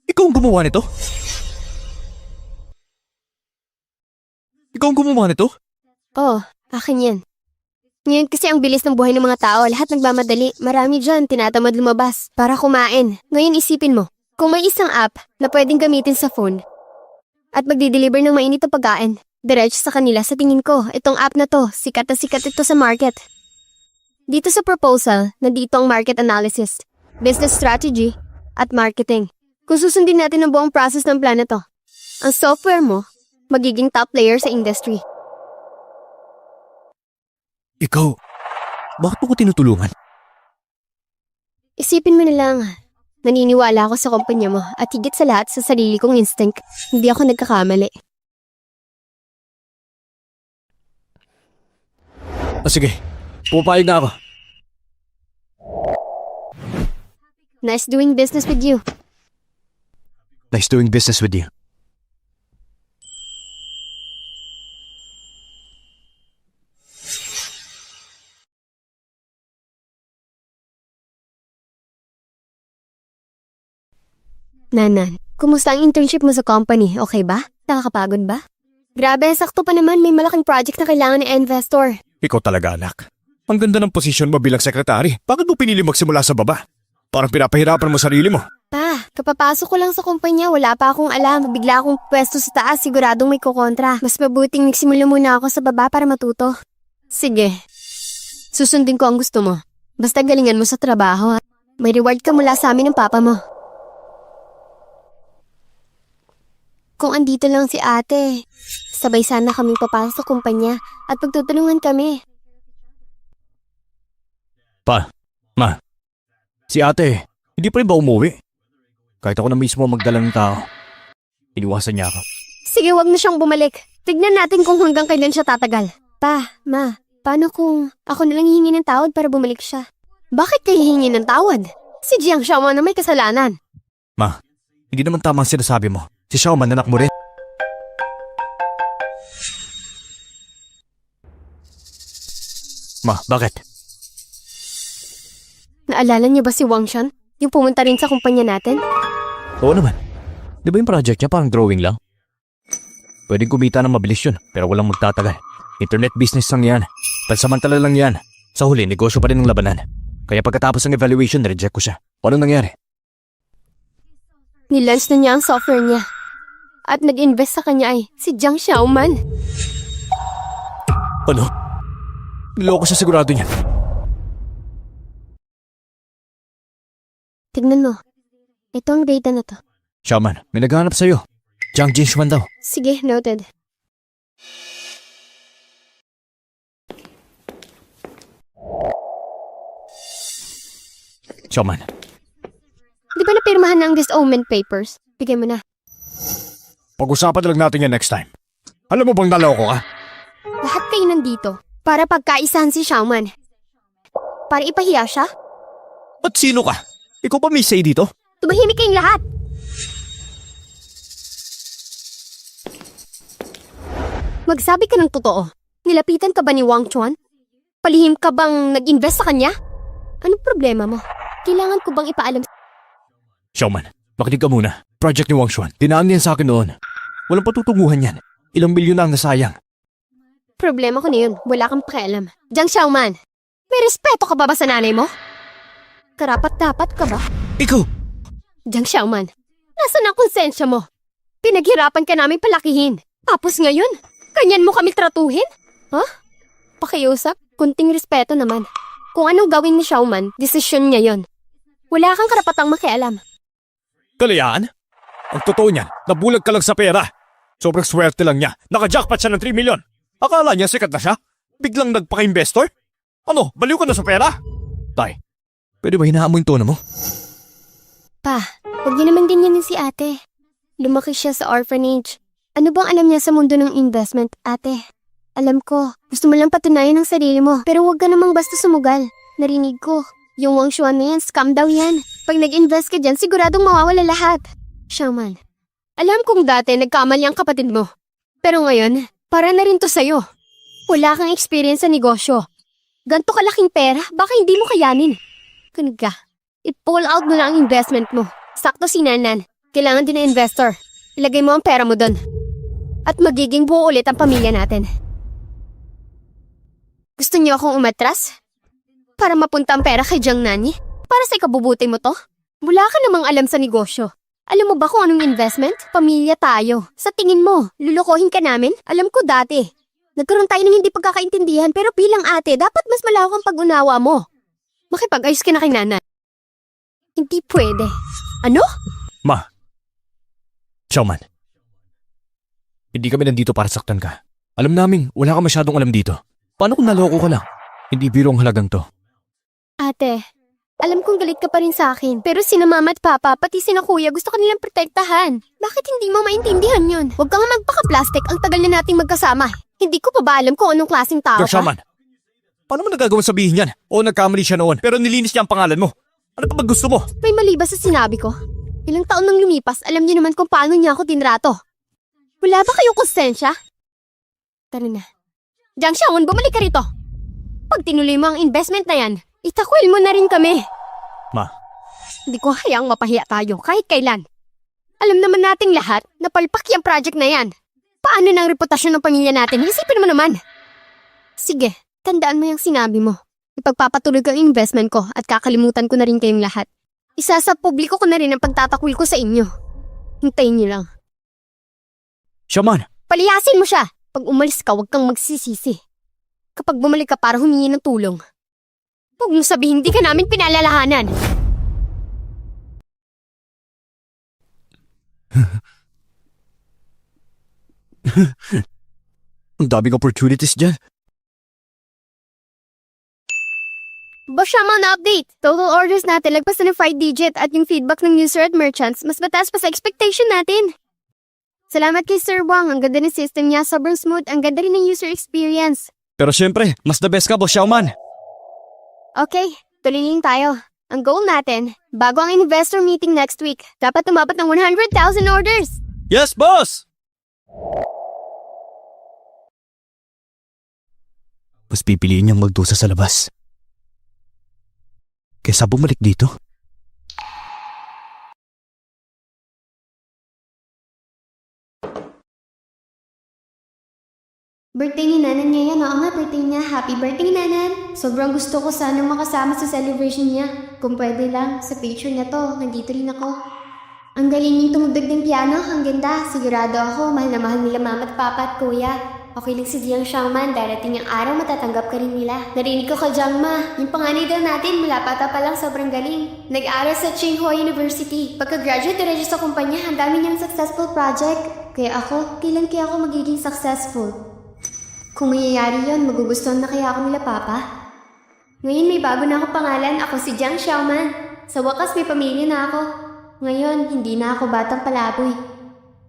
Ikaw ang gumawa nito? Ikaw ang gumawa nito? Oo, akin yan. Ngayon kasi ang bilis ng buhay ng mga tao, lahat nagmamadali. Marami dyan, tinatamad lumabas para kumain. Ngayon isipin mo, kung may isang app na pwedeng gamitin sa phone at magdi-deliver ng mainit na pagkain, diretso sa kanila, sa tingin ko, itong app na to, sikat na sikat ito sa market. Dito sa proposal, nandito ang market analysis, business strategy, at marketing. Kung susundin natin ang buong process ng plan na to, ang software mo, magiging top player sa industry. Ikaw, bakit mo ko tinutulungan? Isipin mo na lang, naniniwala ako sa kumpanya mo at higit sa lahat sa sarili kong instinct, hindi ako nagkakamali. Sige, pupayag na ako. Nice doing business with you. Nice doing business with you. Nanan, kumusta ang internship mo sa company? Okay ba? Nakakapagod ba? Grabe, sakto pa naman may malaking project na kailangan ng investor. Ikaw talaga, anak. Ang ganda ng posisyon mo bilang sekretary. Bakit mo pinili magsimula sa baba? Parang pinapahirapan mo sarili mo. Pa, kapapasok ko lang sa kumpanya, wala pa akong alam. Bigla akong pwesto sa taas, siguradong may kukontra. Mas mabuting nagsimula muna ako sa baba para matuto. Sige, susundin ko ang gusto mo. Basta galingan mo sa trabaho, ha? May reward ka mula sa amin ng papa mo. Kung andito lang si ate, sabay sana kaming papasok sa kumpanya at pagtutulungan kami. Ma, si ate, hindi pa rin ba umuwi? Kahit ako na mismo magdala ng tao, iniwasan niya ako. Sige, wag na siyang bumalik. Tignan natin kung hanggang kailan siya tatagal. Pa, ma, paano kung ako na lang hihingi ng tawad para bumalik siya? Bakit kayo hihingi ng tawad? Si Jiang Xiaoman na may kasalanan. Ma, hindi naman tama ang sinasabi mo. Si Xiaoman, anak mo rin. Ma, bakit? Naalala niyo ba si Wang Shan? Yung pumunta rin sa kumpanya natin? Oo naman. Di ba yung project niya parang drawing lang? Pwedeng kumita ng mabilis yun, pero walang magtatagal. Internet business lang yan. Pansamantala lang yan. Sa huli, negosyo pa rin ng labanan. Kaya pagkatapos ng evaluation, reject ko siya. Anong nangyari? Nilunch na niya ang software niya. At nag-invest sa kanya ay si Jiang Xiaoman. Ano? Niloko siya sigurado niya. Tignan mo. Ito ang data na to. Xiaoman, may naghahanap sa'yo. Jiang Jinxuan daw. Sige, noted. Xiaoman, Di ba napirmahan na ang disownment papers? Bigay mo na. pag-usapan na lang natin yan next time. Alam mo bang naloko ka? Lahat kayo nandito para pagkaisahan si Xiaoman. Para ipahiya siya? At sino ka? Ikaw pa may say dito? Tumahimik kayong lahat! Magsabi ka ng totoo. Nilapitan ka ba ni Wang Chuan? Palihim ka bang nag-invest sa kanya? Anong problema mo? Kailangan ko bang ipaalam? Xiaoman, makinig ka muna. Project ni Wang Xuan, dinaan niyan sa akin noon. Walang patutunguhan yan. Ilang milyon na ang nasayang. Problema ko na yun. Wala kang pakialam. Jiang Xiaoman, may respeto ka ba sa nanay mo? Karapat-dapat ka ba? Ikaw! Jiang Xiaoman, nasaan ang konsensya mo? Pinaghirapan ka namin palakihin. Tapos ngayon, kanyan mo kami tratuhin? Ha? Pakiusap? Kunting respeto naman. Kung anong gawin ni Xiaoman, desisyon niya yon. Wala kang karapatang makialam. Kalayaan? Ang totoo niyan, nabulag ka lang sa pera. Sobrang swerte lang niya. Naka-jackpot siya ng 3 million. Akala niya sikat na siya? Biglang nagpaka-investor? Ano, baliw ka na sa pera? Tay, pwede ba hinaan mo yung tono mo? Pa, huwag niyo naman ganyan si ate. Lumaki siya sa orphanage. Ano bang alam niya sa mundo ng investment, ate? Alam ko, gusto mo lang patunayan ang sarili mo, pero huwag ka namang basta sumugal. Narinig ko, yung Wang Xuan na yan, scam daw yan. Pag nag-invest ka dyan, siguradong mawawala lahat. Xiaoman, alam kong dati nagkamali ang kapatid mo. Pero ngayon, para na rin to sa'yo. Wala kang experience sa negosyo. Ganto kalaking pera, baka hindi mo kayanin. Kunig ka, i-pull out mo na ang investment mo. Sakto si Nanan, kailangan din ng investor. Ilagay mo ang pera mo doon. At magiging buo ulit ang pamilya natin. Gusto niyo akong umatras? Para mapunta ang pera kay Jiang Nani? Para sa ikabubuti mo to? Wala ka namang alam sa negosyo. Alam mo ba kung anong investment? Pamilya tayo. Sa tingin mo, lulukohin ka namin? Alam ko dati. Nagkaroon tayo ng hindi pagkakaintindihan pero bilang ate, dapat mas malawak ang pag-unawa mo. Makipag-ayos ka na kay Nana. Hindi pwede. Ano? Ma. Xiaoman. Hindi kami nandito para saktan ka. Alam namin, wala ka masyadong alam dito. Paano kung naloko ka lang? Hindi biro ang halagang to. Ate, alam kong galit ka pa rin sa akin. Pero sina mama at papa, pati sina kuya, gusto ka nilang protektahan. Bakit hindi mo maintindihan yun? Huwag kang magpaka-plastic, ang tagal na nating magkasama. Hindi ko pa ba alam kung anong klaseng tao ka? Xiaoman, paano mo nagagawang sabihin yan? Oo, nagkamali siya noon, pero nilinis niya ang pangalan mo. Ano pa ba gusto mo? May mali ba sa sinabi ko? Ilang taon nang lumipas, alam niyo naman kung paano niya ako tinrato. Wala ba kayong konsensya? Tara na. Jiang Xiaoman, bumalik ka rito. Pag tinuloy mo ang investment na yan, itakwil mo na rin kami. Ma. Hindi ko hayaang mapahiya tayo kahit kailan. Alam naman nating lahat na palpak yung project na yan. Paano ng reputasyon ng pamilya natin? Isipin mo naman. Sige, tandaan mo yung sinabi mo. Ipagpapatuloy ko ang investment ko at kakalimutan ko na rin kayong lahat. Isa sa publiko ko na rin ang pagtatakwil ko sa inyo. Hintayin niyo lang. Xiaoman! Paliyasin mo siya! Pag umalis ka, huwag kang magsisisi. Kapag bumalik ka para humingi ng tulong, huwag mo sabihin hindi ka namin pinalalahanan. Ang daming opportunities dyan. Xiaoman na update! Total orders natin lagpas na ng 5 digit at yung feedback ng user at merchants mas mataas pa sa expectation natin. Salamat kay Sir Wang, ang ganda ng system niya, sobrang smooth, ang ganda rin ng user experience. Pero syempre, mas the best ka, Boss Xiaoman. Okay, tuloy tayo. Ang goal natin, bago ang investor meeting next week, dapat umabot ng 100,000 orders! Yes, boss! Mas pipiliin niyang magdusa sa labas. Kaysa bumalik dito. Birthday ni Nanan ngayon. Oo nga, birthday niya. Happy birthday, Nanan! Sobrang gusto ko sanang makasama sa celebration niya. Kung pwede lang, sa picture na to, nandito rin ako. Ang galing niyong tumugtog ng piano, ang ganda. Sigurado ako, mahal na mahal nila mama at papa at kuya. Okay lang si Jiang Xiaoman, darating ang araw matatanggap ka rin nila. Narinig ko ka, Jiang Ma. Yung panganay daw natin, mula bata pa lang sobrang galing. Nag-aaral sa Tsinghua University. Pagka-graduate, diretso sa kumpanya, ang dami niyang successful project. Kaya ako, kailan kaya ako magiging successful? Kung mangyayari yun, magugustuhan na kaya ako nila papa? Ngayon may bago na ako pangalan, ako si Jiang Xiaoman. Sa wakas may pamilya na ako. Ngayon, hindi na ako batang palaboy.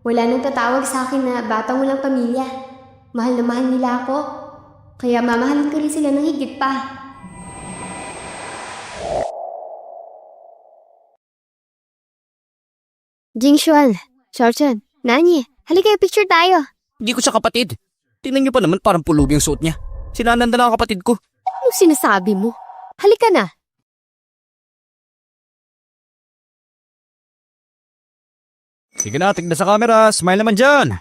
Wala nang tatawag sa akin na batang walang pamilya. Mahal na mahal nila ako. Kaya mamahalin ko rin sila ng higit pa. Jingshuan, Xiaochan, Nani, halika picture tayo. Hindi ko siya kapatid. Tingnan niyo pa naman parang pulubi yung suot niya. Sinananda na ang kapatid ko. Anong sinasabi mo? Halika na. Sige na, tignan sa camera. Smile naman dyan.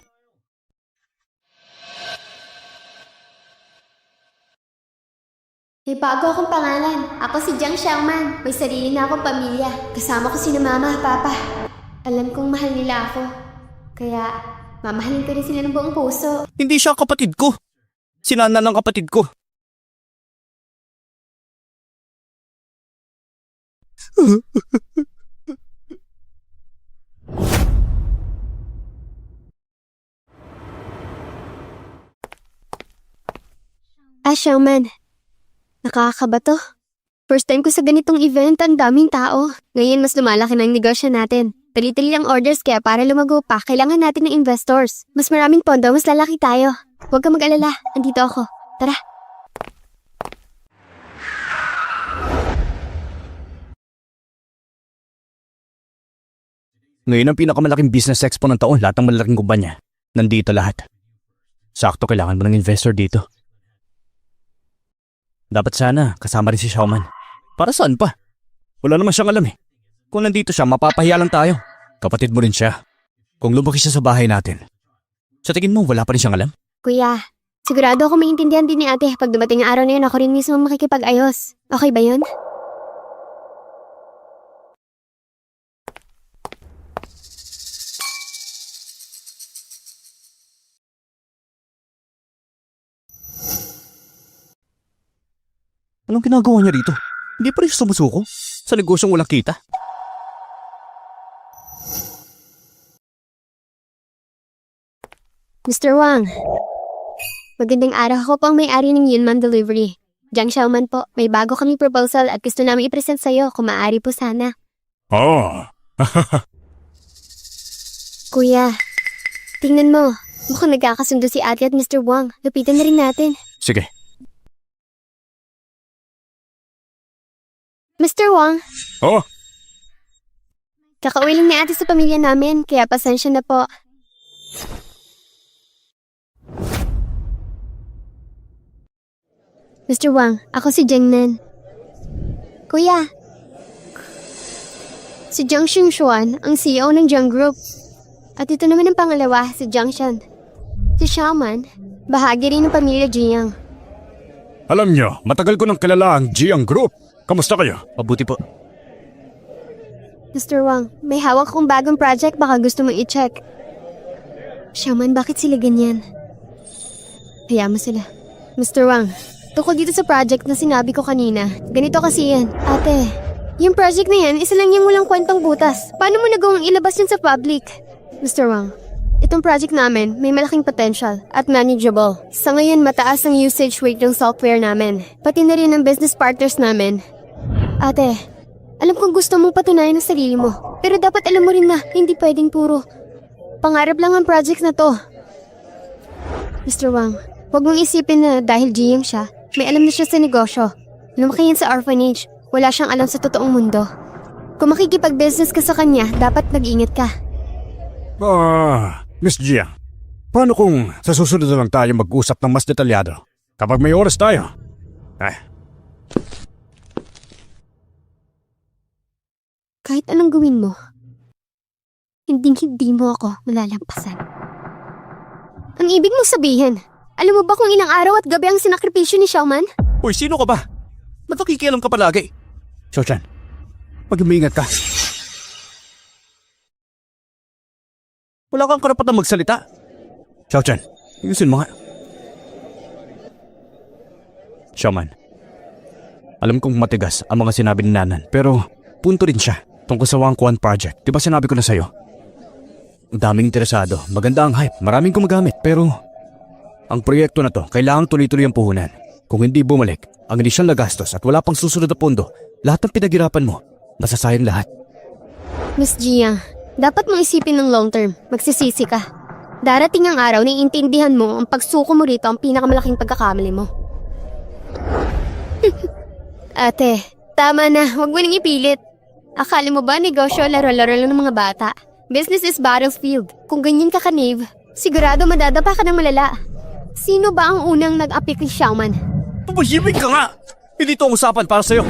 May bago akong pangalan. Ako si Jiang Xiaoman. May sarili na akong pamilya. Kasama ko sina mama at papa. Alam kong mahal nila ako. Kaya, mamahalin ko rin sila ng buong puso. Hindi siya kapatid ko. Sinana ng kapatid ko. Showman. Nakakaba to. First time ko sa ganitong event, ang daming tao. Ngayon mas lumalaki na ang negosyo natin. Tali-tali ang orders kaya para lumago pa, kailangan natin ng investors. Mas maraming pondo, mas lalaki tayo. Huwag ka mag-alala, andito ako. Tara. Ngayon ang pinakamalaking business expo ng taon, lahat ng malalaking kumpanya. Nandito lahat. Sakto, kailangan mo ng investor dito. Dapat sana kasama rin si Showman. Para saan pa? Wala naman siyang alam eh. Kung nandito siya, mapapahiya lang tayo. Kapatid mo rin siya. Kung lumaki siya sa bahay natin. Sa tingin mo, wala pa rin siyang alam? Kuya, sigurado ako maintindihan din ni ate. Pag dumating ang araw na yun, ako rin mismo makikipag-ayos. Okay ba yun? Anong ginagawa niya dito? Hindi pa rin siya sumusuko? Sa negosyong walang kita? Mr. Wang, magandang araw. Ako po ang may-ari ng Yunman Delivery. Jiang Xiaoman po, may bago kami proposal at gusto namin i-present sa'yo kung maaari po sana. Oh, Kuya, tingnan mo. Mukhang nagkakasundo si ate at Mr. Wang. Lupitan na rin natin. Sige. Mr. Wang, oh, kakauwi lang ni ate sa pamilya namin, kaya pasensya na po. Mr. Wang, ako si Jiang Nan. Kuya, si Jiang Xuan, ang CEO ng Jiang Group. At ito naman ang pangalawa, si Jiang Shan. Si Xiaoman, bahagi rin ng pamilya Jiang. alam nyo, matagal ko nang kilala ang Jiang Group. Kamusta kayo? Mabuti po. Mr. Wang, may hawak akong bagong project, baka gusto mong i-check. Xiaoman, bakit sila ganyan? Hayaan mo sila. Mr. Wang, tungkol dito sa project na sinabi ko kanina, ganito kasi yan. Ate, yung project na yan, isa lang yung walang kwentang butas. Paano mo nagawang ilabas yun sa public? Mr. Wang, itong project namin may malaking potential at manageable. Sa ngayon, mataas ang usage rate ng software namin. Pati na rin ang business partners namin. Ate, alam kong gusto mong patunayan ang sarili mo. Pero dapat alam mo rin na hindi pwedeng puro pangarap lang ang project na to. Mr. Wang, huwag mong isipin na dahil Jiang siya, may alam na siya sa negosyo. Lumaki yan sa orphanage. Wala siyang alam sa totoong mundo. Kung makikipag-business ka sa kanya, dapat mag-ingat ka. Miss Jiang, paano kung sa susunod na lang tayo mag-usap ng mas detalyado? Kapag may oras tayo. Kahit anong gawin mo, hindi mo ako malalampasan. Ang ibig mong sabihin, alam mo ba kung ilang araw at gabi ang sinakripisyo ni Xiaoman? Uy, sino ka ba? Ba't nakikialam ka palagi? Xiaochan, mag-umingat ka. Wala kang karapatang magsalita. Xiaochan, ayusin mo nga. Xiaoman, alam kong matigas ang mga sinabi ni Nanan, pero punto rin siya tungkol sa Wang Quan Project. Di ba sinabi ko na sa'yo? Ang daming interesado, maganda ang hype, maraming gumagamit, pero ang proyekto na to, kailangang tuloy-tuloy ang puhunan. Kung hindi bumalik, ang inisyal na gastos at wala pang susunod na pondo, lahat ng pinaghirapan mo, masasayang lahat. Miss Jiang, dapat mong isipin ng long term. Magsisisi ka. Darating ang araw na iintindihan mo ang pagsuko mo rito ang pinakamalaking pagkakamali mo. Ate, tama na. Huwag mo nang ipilit. Akala mo ba negosyo laro-laro lang ng mga bata? Business is battlefield. Kung ganyan ka ka-Nave, sigurado madadapa ka ng malala. Sino ba ang unang nag-api kay Xiaoman? Pumahimik ka nga! Hindi ito ang usapan para sa'yo.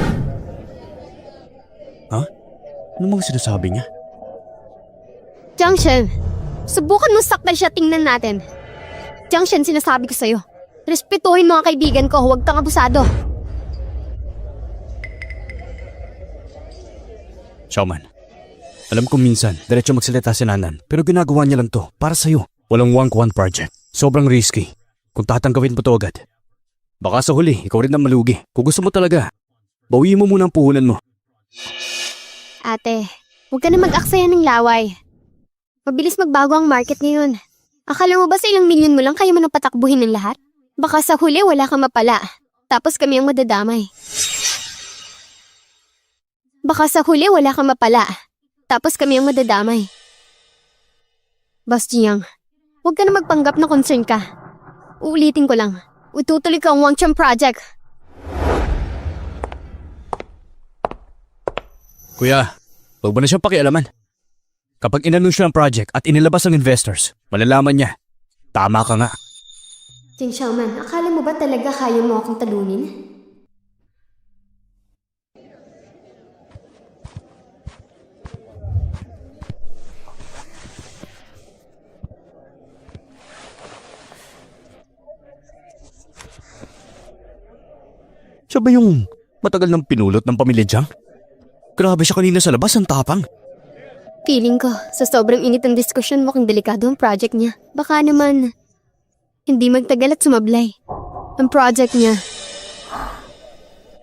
Ha? Ano mga sinasabi niya? Jiang Shen, subukan mo saktan siya, tingnan natin. Jiang Shen, sinasabi ko sa'yo. Respetuhin mo ang kaibigan ko, huwag kang abusado. Xiaoman, alam ko minsan, diretso magsalita si Nanan, pero ginagawa niya lang to para sa'yo. Walang Wang Quan Project. Sobrang risky. Kung tatanggawin mo to agad, baka sa huli, ikaw rin ang malugi. Kung gusto mo talaga, bawiin mo muna ang puhunan mo. Ate, huwag ka na mag-aksaya ng laway. Mabilis magbago ang market ngayon. Akala mo ba sa ilang milyon mo lang kaya mo nang patakbuhin ng lahat? Baka sa huli wala kang mapala. Tapos kami ang madadamay. Baka sa huli wala kang mapala. Tapos kami ang madadamay. Boss Jiang, huwag ka na magpanggap na concern ka. Uulitin ko lang. Ututuloy ka ang Wangchang project. Kuya, huwag mo na siyang pakialaman. Kapag inanunsyo ang project at inilabas ang investors, malalaman niya. Tama ka nga. Jing Xiaoman, akala mo ba talaga kaya mo akong talunin? Siya ba yung matagal ng pinulot ng pamilya Jiang? Grabe siya kanina sa labas, ang tapang. Feeling ko, sa sobrang init ng diskusyon mo kung delikado ang project niya. Baka naman, hindi magtagal at sumablay. Ang project niya.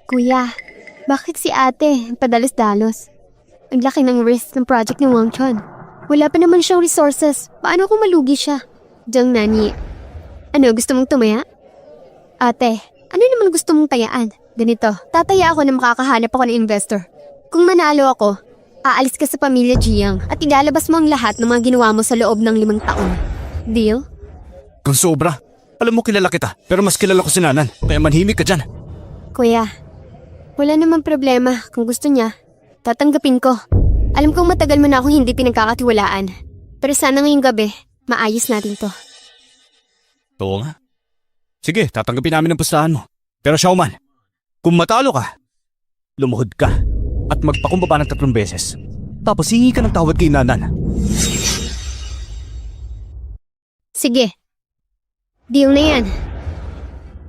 Kuya, bakit si ate padalos-dalos? Ang laki ng risk ng project ni Wang Chun. Wala pa naman siyang resources. Paano kung malugi siya? Jiang Nani, ano gusto mong tumaya? Ate, ano naman gusto mong tayaan? Ganito, tataya ako na makakahanap ako ng investor. Kung manalo ako, aalis ka sa pamilya Jiang at ilalabas mo ang lahat ng mga ginawa mo sa loob ng 5 taon. Deal? Kung sobra. Alam mo kilala kita, pero mas kilala ko si Nanan, kaya manhimik ka dyan. Kuya, wala namang problema kung gusto niya. Tatanggapin ko. Alam kong matagal mo na akong hindi pinagkakatiwalaan. Pero sana ngayong gabi, maayos natin to. Oo nga. Sige, tatanggapin namin ang pustahan mo. Pero Xiaoman, kung matalo ka, lumuhod ka at magpakumbaba ng 3 beses. Tapos hingi ka ng tawad kay Nanan. Sige. Deal na yan.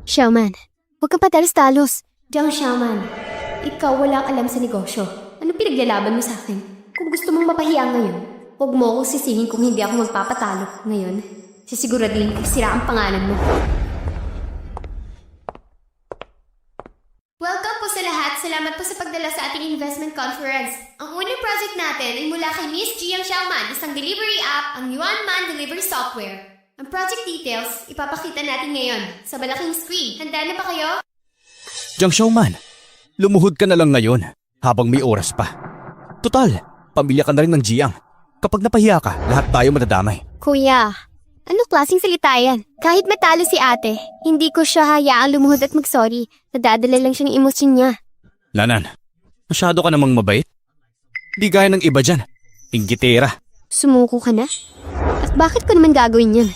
Xiaoman, huwag kang patalos-talos. Jiang Xiaoman, ikaw walang alam sa negosyo. Ano pinaglalaban mo sa akin? Kung gusto mong mapahiya ngayon, huwag mo akong sisihin kung hindi ako magpapatalo ngayon. Sisiguraduhin ko sira ang pangalan mo. Welcome po sa lahat. Salamat po sa pagdala sa ating investment conference. Ang unang project natin ay mula kay Miss Jiang Xiaoman, isang delivery app, ang Yuanman Delivery Software. Ang project details, ipapakita natin ngayon sa malaking screen. Handa na ba kayo? Jiang Xiaoman, lumuhod ka na lang ngayon habang may oras pa. Total, pamilya ka na rin ng Jiang. Kapag napahiya ka, lahat tayo madadamay. Kuya, ano klaseng salita yan? Kahit matalo si ate, hindi ko siya hayaang lumuhod at mag-sorry. Nadadala lang siya ng emosyon niya. Nanan, masyado ka namang mabait. Di gaya ng iba dyan. Inggitera. Sumuko ka na? At bakit ko naman gagawin yan?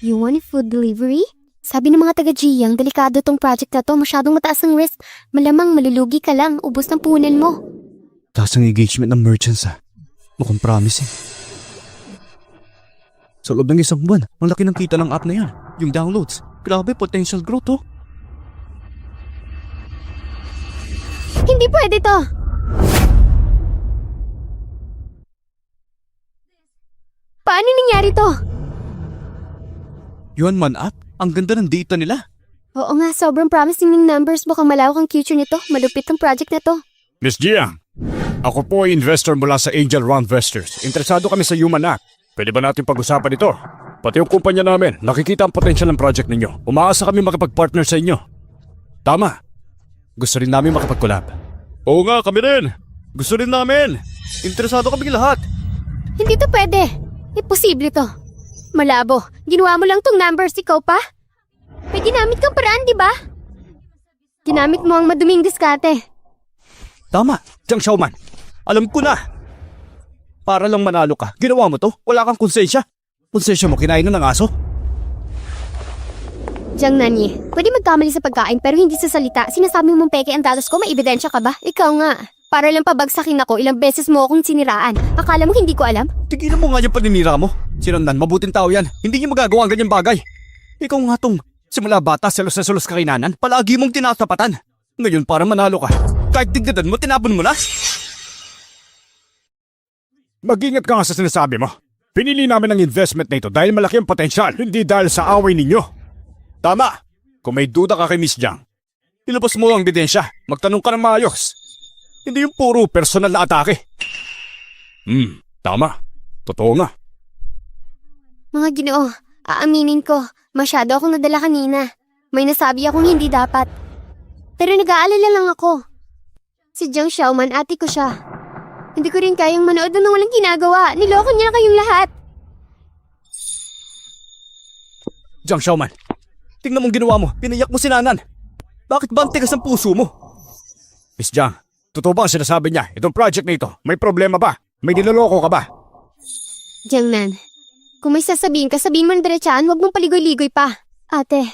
You want a food delivery? Sabi ng mga taga-Jiang, delikado tong project na to. Masyadong mataas ang risk. Malamang malulugi ka lang. Ubos ng puhunan mo. Taas ang engagement ng merchants Mukhang promising. Sa loob ng 1 buwan, ang laki ng kita ng app na yan. Yung downloads. Grabe, potential growth Hindi pwede to. Paano nangyari to? Yuanman app? Ang ganda ng data nila. Oo nga, sobrang promising ng numbers. Mukhang malawak ang future nito. Malupit ang project na to. Miss Jiang, ako po ay investor mula sa Angel Round Investors. Interesado kami sa Human Act. Pwede ba natin pag-usapan ito? Pati yung kumpanya namin, nakikita ang potential ng project ninyo. Umaasa kami makipag-partner sa inyo. Tama. Gusto rin namin makipag-collab. Oo nga, kami rin. Gusto rin namin. Interesado kami lahat. Hindi to pwede. Imposible to. Malabo. Ginawa mo lang tong numbers, ikaw pa? May ginamit kang paraan, di ba? Ginamit mo ang maduming diskarte. Tama, Jiang Xiaoman. Alam ko na. Para lang manalo ka, ginawa mo to? Wala kang konsensya? Konsensya mo kinain na ng aso? Jiang Nani, pwede magkamali sa pagkain pero hindi sa salita. Sinasabi mong peke ang datos ko, may ebidensya ka ba? Ikaw nga. Para lang pabagsakin ako, ilang beses mo akong siniraan. Akala mo hindi ko alam? Tigilan mo nga yung paninira mo. Si Nanan, mabuting tao yan. Hindi niya magagawa ang ganyang bagay. Ikaw nga tong simula bata, selos na selos ka kay Nanan. Palagi mong tinatapatan. Ngayon para manalo ka. Kahit digdadan mo, tinapon mo na. Mag-ingat ka nga sa sinasabi mo. Pinili namin ang investment na ito dahil malaki ang potensyal, hindi dahil sa away ninyo. Tama. Kung may duda ka kay Miss Jiang, ilabas mo ang ebidensya. Magtanong ka ng maayos. Hindi yung puro personal na atake. Tama. Totoo nga. Mga Ginoo, aaminin ko, masyado akong nadala kanina. May nasabi akong hindi dapat. Pero nag-aalala lang ako. Si Jiang Xiaoman, ate ko siya. Hindi ko rin kayang manood ng walang ginagawa. Niloko niya na kayong lahat. Jiang Xiaoman, tingnan mong ginawa mo. Pinayak mo si Nanan. Bakit ba ang tigas ng puso mo? Miss Jiang, totoo ba ang sinasabi niya? Itong project na ito, may problema ba? May niloloko ka ba? Jiang Nan, kung may sasabihin ka, sabihin mo na diretsaan, huwag mong paligoy-ligoy pa. Ate,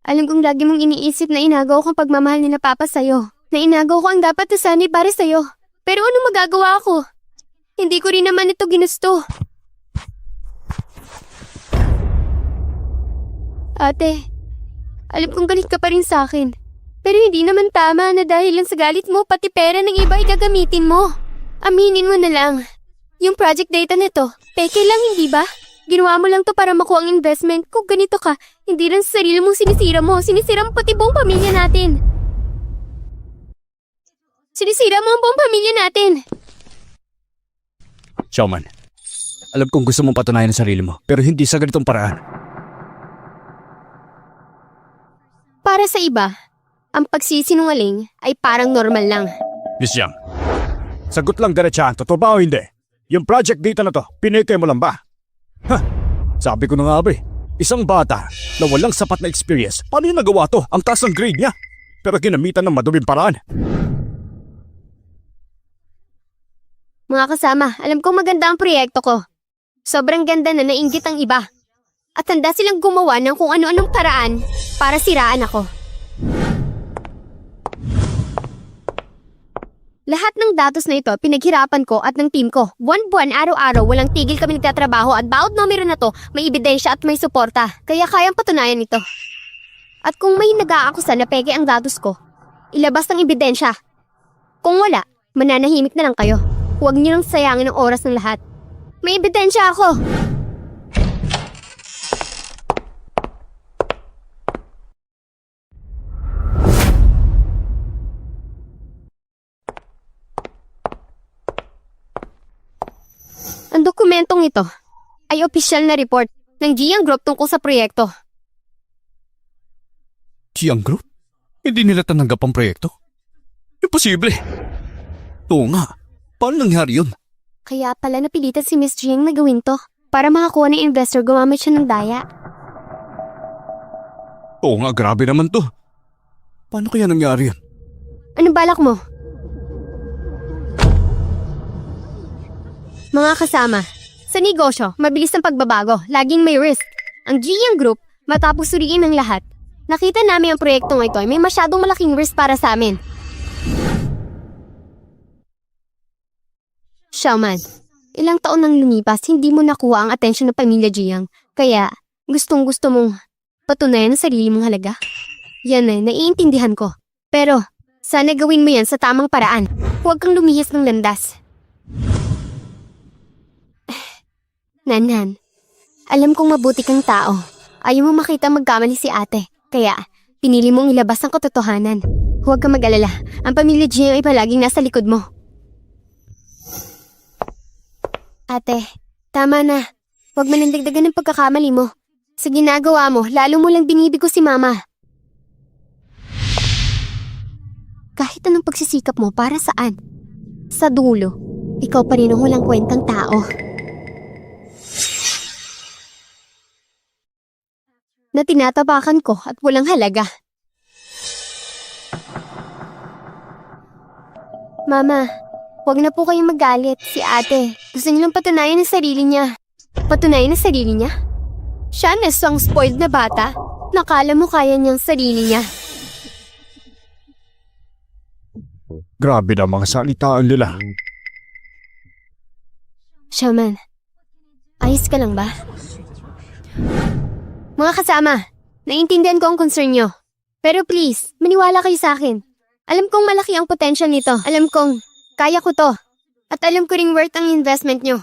alam kong lagi mong iniisip na inagaw ko ang pagmamahal ni na Papa sa'yo. Na inagaw ko ang dapat na sanay para sa'yo. Pero anong magagawa ko? Hindi ko rin naman ito ginusto. Ate, alam kong galit ka pa rin sa akin. Pero hindi naman tama na dahil lang sa galit mo, pati pera ng iba ay gagamitin mo. Aminin mo na lang. Yung project data nito, peke lang hindi ba? Ginawa mo lang to para makuha ang investment. Kung ganito ka, hindi lang sa sarili mong sinisira mo, sinisira mo pati buong pamilya natin. Sinisira mo ang buong pamilya natin. Xiaoman, alam kong gusto mong patunayan ang sarili mo, pero hindi sa ganitong paraan. Para sa iba, ang pagsisinungaling ay parang normal lang. Miss Jiang, sagot lang diretsaan, totoo ba o hindi? Yung project data na to, pineke mo lang ba? Sabi ko na nga ba isang bata na walang sapat na experience, paano yung nagawa to? Ang taas ng grade niya, pero ginamitan ng maduming paraan. Mga kasama, alam kong maganda ang proyekto ko. Sobrang ganda na nainggit ang iba. At handa silang gumawa ng kung ano-anong paraan para siraan ako. Lahat ng datos na ito, pinaghirapan ko at ng team ko. Buwan-buwan, araw-araw, walang tigil kami nagtatrabaho at bawat numero na to, may ebidensya at may suporta. Kaya kayang patunayan ito. At kung may nag-aakusa na peke ang datos ko, ilabas ng ebidensya. Kung wala, mananahimik na lang kayo. Huwag niyo nang sayangin ang oras ng lahat. May ebidensya ako! Ang dokumentong ito ay opisyal na report ng Jiang Group tungkol sa proyekto. Jiang Group? Hindi nila tananggap ang proyekto? Imposible. Oo nga. Paano nangyari yun? Kaya pala napilitan si Miss Jiang na gawin to para makakuha ng investor gumamit siya ng daya. Oo nga, grabe naman to. Paano kaya nangyari yan? Ano balak mo? Mga kasama, sa negosyo, mabilis ang pagbabago, laging may risk. Ang Jiang Group, matapos suriin ng lahat, nakita namin ang proyektong ito ay may masyadong malaking risk para sa amin. Xiaoman, ilang taon nang lumipas, hindi mo nakuha ang atensyon ng pamilya Jiang. Kaya, gustong-gusto mong patunayan ang sarili mong halaga. Yan ay, naiintindihan ko. Pero, sana gawin mo yan sa tamang paraan. Huwag kang lumihis ng landas. Nanan, alam kong mabuti kang tao. Ayaw mo makita magkamali si ate. Kaya, pinili mong ilabas ang katotohanan. Huwag kang mag-alala. Ang pamilya Jiang ay palaging nasa likod mo. Ate, tama na. Huwag manandagdagan ng pagkakamali mo. Sa ginagawa mo, lalo mo lang binibigo si mama. Kahit anong pagsisikap mo, para saan? Sa dulo, ikaw pa rin ang walang kwentang tao. Na tinatapakan ko at walang halaga. Mama, huwag na po kayong magalit. Si ate, gusto niyo lang patunayan ang sarili niya. Patunayan ang sarili niya? Siya na isang spoiled na bata. Nakala mo kaya niyang sarili niya. Grabe na mga salitaan nila. Xiaoman, ayos ka lang ba? Mga kasama, naiintindihan ko ang concern nyo. Pero please, maniwala kayo sa akin. Alam kong malaki ang potential nito. Alam kong kaya ko to. At alam ko ring worth ang investment nyo.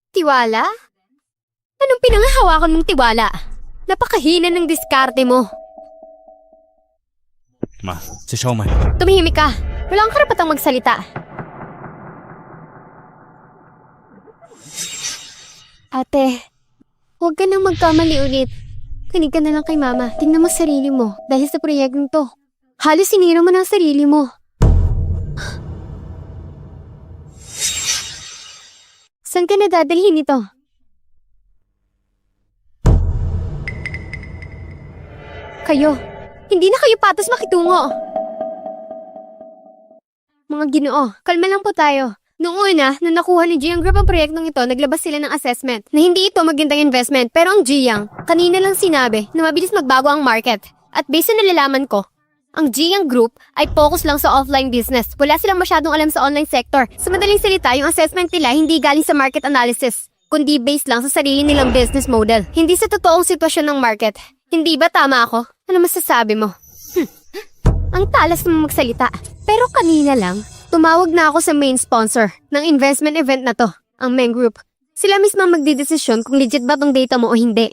Tiwala? Anong pinanghahawakan mong tiwala? Napakahina ng diskarte mo. Ma, si Xiaoman. Tumihimik ka. Wala kang karapatang magsalita. Ate, huwag ka nang magkamali ulit. Kinig ka na lang kay Mama. Tingnan mo sarili mo dahil sa proyektong to. Halos sinira mo ng sarili mo. Saan ka na dadalhin ito? Kayo, hindi na kayo patas makitungo. Mga Ginoo, kalma lang po tayo. Noong una, nung nakuha ni Jiang Group ang proyektong ito, naglabas sila ng assessment na hindi ito magandang investment. Pero ang Jiang, kanina lang sinabi na mabilis magbago ang market. At based sa nalalaman ko, ang Jiang Group ay focus lang sa offline business. Wala silang masyadong alam sa online sector. Sa madaling salita, yung assessment nila hindi galing sa market analysis, kundi based lang sa sarili nilang business model. Hindi sa totoong sitwasyon ng market. Hindi ba tama ako? Ano masasabi mo? Ang talas mo magsalita. Pero kanina lang, tumawag na ako sa main sponsor ng investment event na to, ang Meng Group. Sila mismo ang magdidesisyon kung legit ba tong data mo o hindi.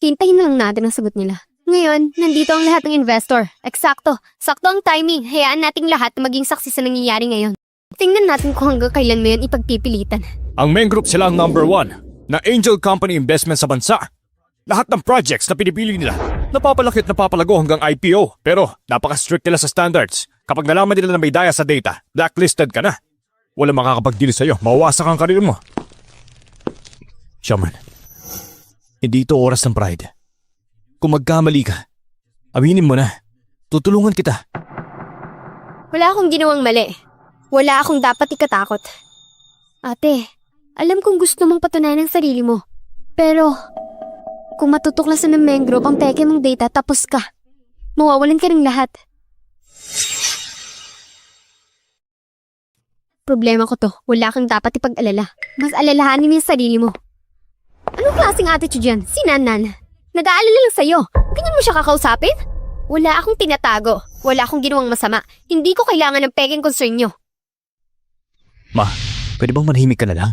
Hintayin na lang natin ang sagot nila. Ngayon, nandito ang lahat ng investor. Eksakto. Sakto ang timing. Hayaan nating lahat na maging saksi sa nangyayari ngayon. Tingnan natin kung hanggang kailan mo yan ipagpipilitan. Ang Meng Group sila ang number 1 na angel company investment sa bansa. Lahat ng projects na pinipili nila, napapalaki at napapalago hanggang IPO. Pero napaka-strict nila sa standards. Kapag nalaman nila na may daya sa data, blacklisted ka na. Wala makakapag-deal sa'yo, mawawasak ang karir mo. Showman, hindi ito oras ng pride. Kung magkamali ka, aminin mo na. Tutulungan kita. Wala akong ginawang mali. Wala akong dapat ikatakot. Ate, alam kong gusto mong patunayan ang sarili mo. Pero, kung matutuklasan ng Meng Group ang peke mong data tapos ka, mawawalan ka ng lahat. Problema ko to, wala kang dapat ipag-alala. Mas alalahanin mo yung sarili mo. Anong klaseng attitude yan? Si Nanan. Nag-aalala lang sa'yo. Ganyan mo siya kakausapin? Wala akong tinatago. Wala akong ginawang masama. Hindi ko kailangan ng peking concern nyo. Ma, pwede bang manahimik ka na lang?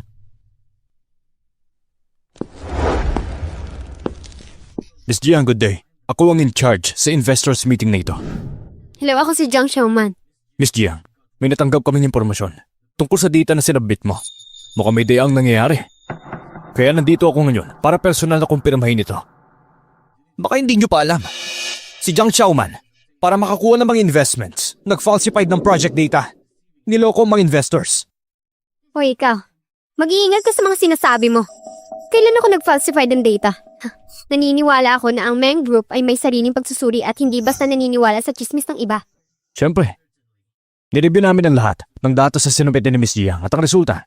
Miss Jiang, good day. Ako ang in charge sa investors meeting na ito. Hello, ako si Jiang Xiaoman. Miss Jiang, may natanggap kaming impormasyon tungkol sa data na sinabit mo. Mukhang may dayang nangyayari. Kaya nandito ako ngayon para personal na kumpirmahin ito. Baka hindi nyo pa alam. Si Jiang Xiaoman, para makakuha ng mga investments, nag-falsified ng project data. Niloko ang mga investors. O ikaw, mag-iingat ka sa mga sinasabi mo. Kailan ako nag-falsify ng data? Naniniwala ako na ang Meng Group ay may sariling pagsusuri at hindi basta naniniwala sa chismis ng iba. Siyempre. Nireview namin ang lahat ng data sa sinubit ni Miss Jiang at ang resulta,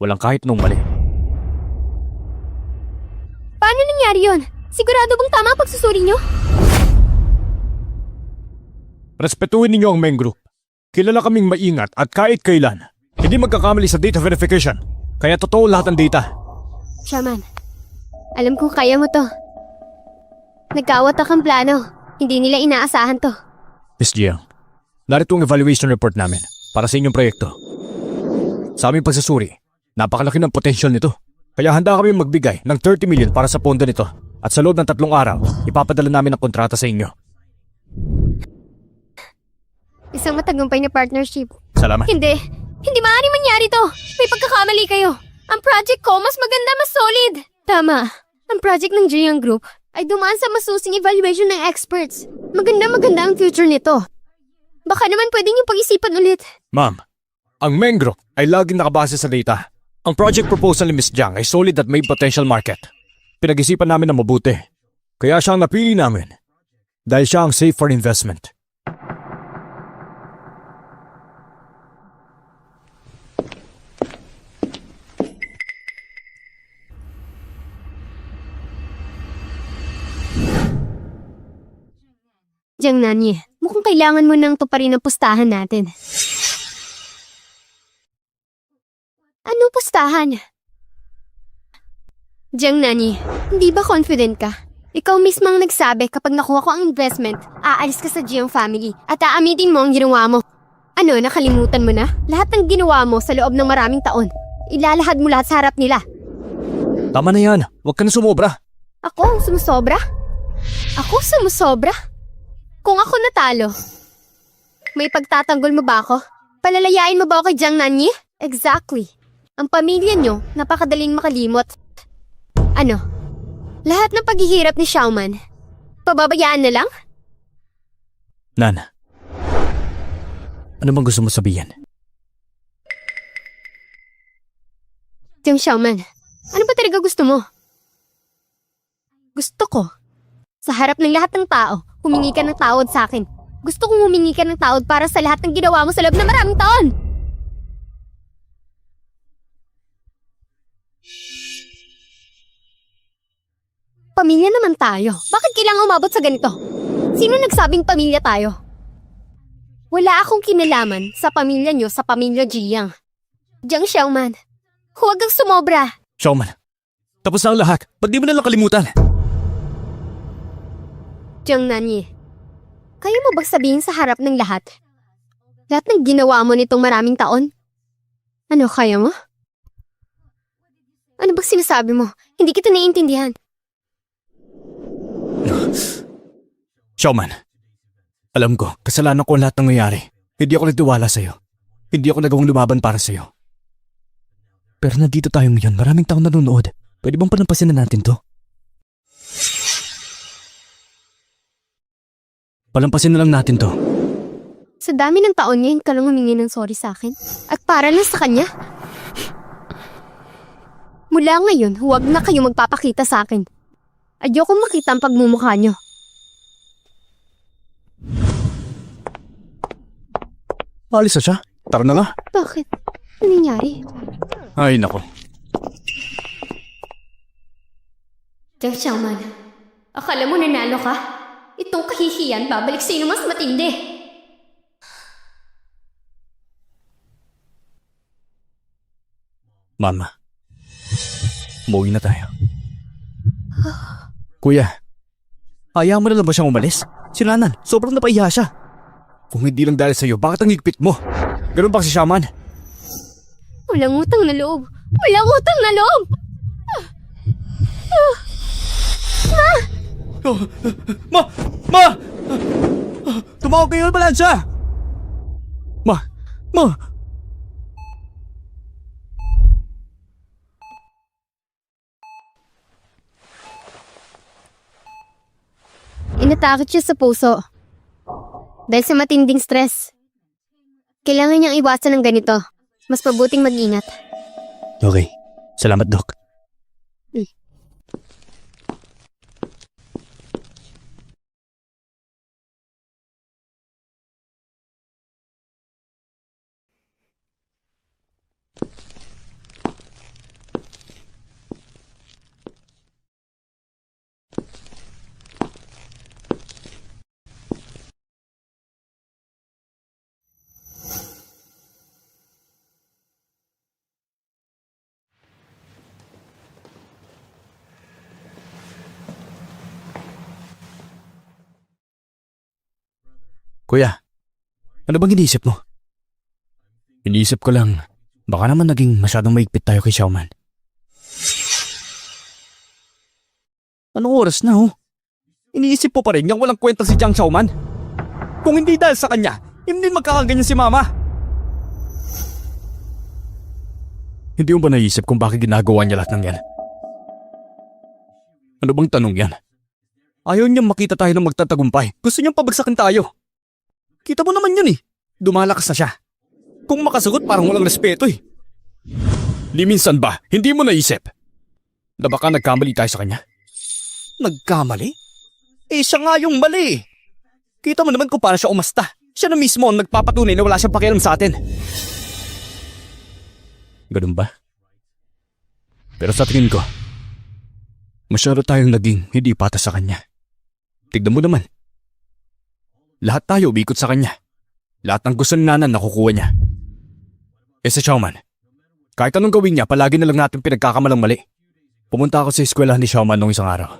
walang kahit nung mali. Paano nangyari yun? Sigurado bang tama ang pagsusuri nyo? Respetuhin ninyo ang Meng Group. Kilala kaming maingat at kahit kailan, hindi magkakamali sa data verification. Kaya totoo lahat ng data. Shaman, alam kong kaya mo to. Nagkawatak ang plano. Hindi nila inaasahan to. Miss Jiang, narito ang evaluation report namin para sa inyong proyekto. Sa aming pagsusuri, napakalaki ng potential nito. Kaya handa kami magbigay ng 30 million para sa pondo nito. At sa loob ng 3 araw, ipapadala namin ang kontrata sa inyo. Isang matagumpay na partnership. Salamat. Hindi maaaring mangyari to. May pagkakamali kayo. Ang project ko mas maganda, mas solid. Tama. Ang project ng Jiang Group ay dumaan sa masusing evaluation ng experts. Maganda ang future nito. Baka naman pwede niyong pag-isipan ulit. Ma'am, ang Meng Group ay laging nakabase sa data. Ang project proposal ni Miss Jiang ay solid at may potential market. Pinag-isipan namin na mabuti. Kaya siya ang napili namin. Dahil siya ang safe for investment. Jiang Nanyi, mukhang kailangan mo nang tuparin ang pustahan natin. Ano pustahan? Jiang Nanyi, hindi ba confident ka? Ikaw mismo ang nagsabi kapag nakuha ko ang investment, aalis ka sa Jiang family at aamitin mo ang ginawa mo. Ano, nakalimutan mo na? Lahat ng ginawa mo sa loob ng maraming taon, ilalahad mo lahat sa harap nila. Tama na yan. Huwag ka na sumobra. Ako ang sumusobra? Ako sumusobra? Kung ako natalo, May pagtatanggol mo ba ako? Palalayain mo ba ako kay Jiang Nanyi? Exactly. Ang pamilya nyo, napakadaling makalimot. Ano? Lahat ng paghihirap ni Xiaoman, pababayaan na lang? Nan, ano bang gusto mo sabihin? Jiang Xiaoman, ano ba talaga gusto mo? Gusto ko. Sa harap ng lahat ng tao, humingi ka ng tawad sa akin. Gusto kong humingi ka ng tawad para sa lahat ng ginawa mo sa loob ng maraming taon. Pamilya naman tayo. Bakit kailangan umabot sa ganito? Sino nagsabing pamilya tayo? Wala akong kinalaman sa pamilya nyo sa pamilya Jiang. Jiang Xiaoman, huwag kang sumobra. Xiaoman, tapos na ang lahat. Ba't di mo nalang kalimutan? Jiang Nanyi, kaya mo bang sabihin sa harap ng lahat? Lahat ng ginawa mo nitong maraming taon? Ano, kaya mo? Ano bang sinasabi mo? Hindi kita naiintindihan. Xiaoman, alam ko, kasalanan ko ang lahat ng nangyayari. Hindi ako nagtiwala sa'yo. Hindi ako nagawang lumaban para sa'yo. Pero nandito tayo ngayon, maraming taong nanonood. Pwede bang palampasin na natin to? Palampasin na lang natin to. Sa dami ng taon ngayon ka lang humingi ng sorry sa akin? At para lang sa kanya? Mula ngayon, huwag na kayo magpapakita sa akin. Ayokong makita ang pagmumukha nyo. Alis na siya? Tara na nga. Bakit? Ano nangyari? Ay, nako. Jiang Xiaoman, akala mo nanalo ka? Itong kahihiyan, babalik sa'yo mas matindi. Mama, umuwi na tayo. Kuya, hayaan mo na lang ba siyang umalis? Si Nanan, sobrang napaiya siya. Kung hindi lang dahil sa'yo, bakit ang higpit mo? Ganun ba si Xiaoman? Walang utang na loob. Walang utang na loob! Ma! Tumawag kayo ng balansya! Ma! Inatakot siya sa puso. Dahil sa matinding stress. Kailangan niyang iwasan ng ganito. Mas mabuting mag-ingat. Okay. Salamat, Doc. Kuya, ano bang iniisip mo? Iniisip ko lang, baka naman naging masyadong maigpit tayo kay Xiaoman. Anong oras na Iniisip po pa rin yung walang kwenta si Jiang Xiaoman? Kung hindi dahil sa kanya, hindi magkakaganyan si Mama. Hindi mo ba naisip kung bakit ginagawa niya lahat ng yan? Ano bang tanong yan? Ayaw niyang makita tayo ng magtatagumpay. Gusto niyang pabagsakin tayo. Kita mo naman yun Dumalakas na siya. Kung makasagot parang walang respeto Di minsan ba, hindi mo naisip na baka nagkamali tayo sa kanya? Nagkamali? Siya nga yung mali. Kita mo naman kung paano siya umasta. Siya na mismo ang nagpapatunay na wala siyang pakialam sa atin. Ganun ba? Pero sa tingin ko, masyado tayong naging hindi patas sa kanya. Tignan mo naman. Lahat tayo umikot sa kanya. Lahat ng gusto ni Nanan nakukuha niya. Sa Xiaoman, kahit anong gawin niya, palagi na lang natin pinagkakamalang mali. Pumunta ako sa eskwelahan ni Xiaoman noong isang araw.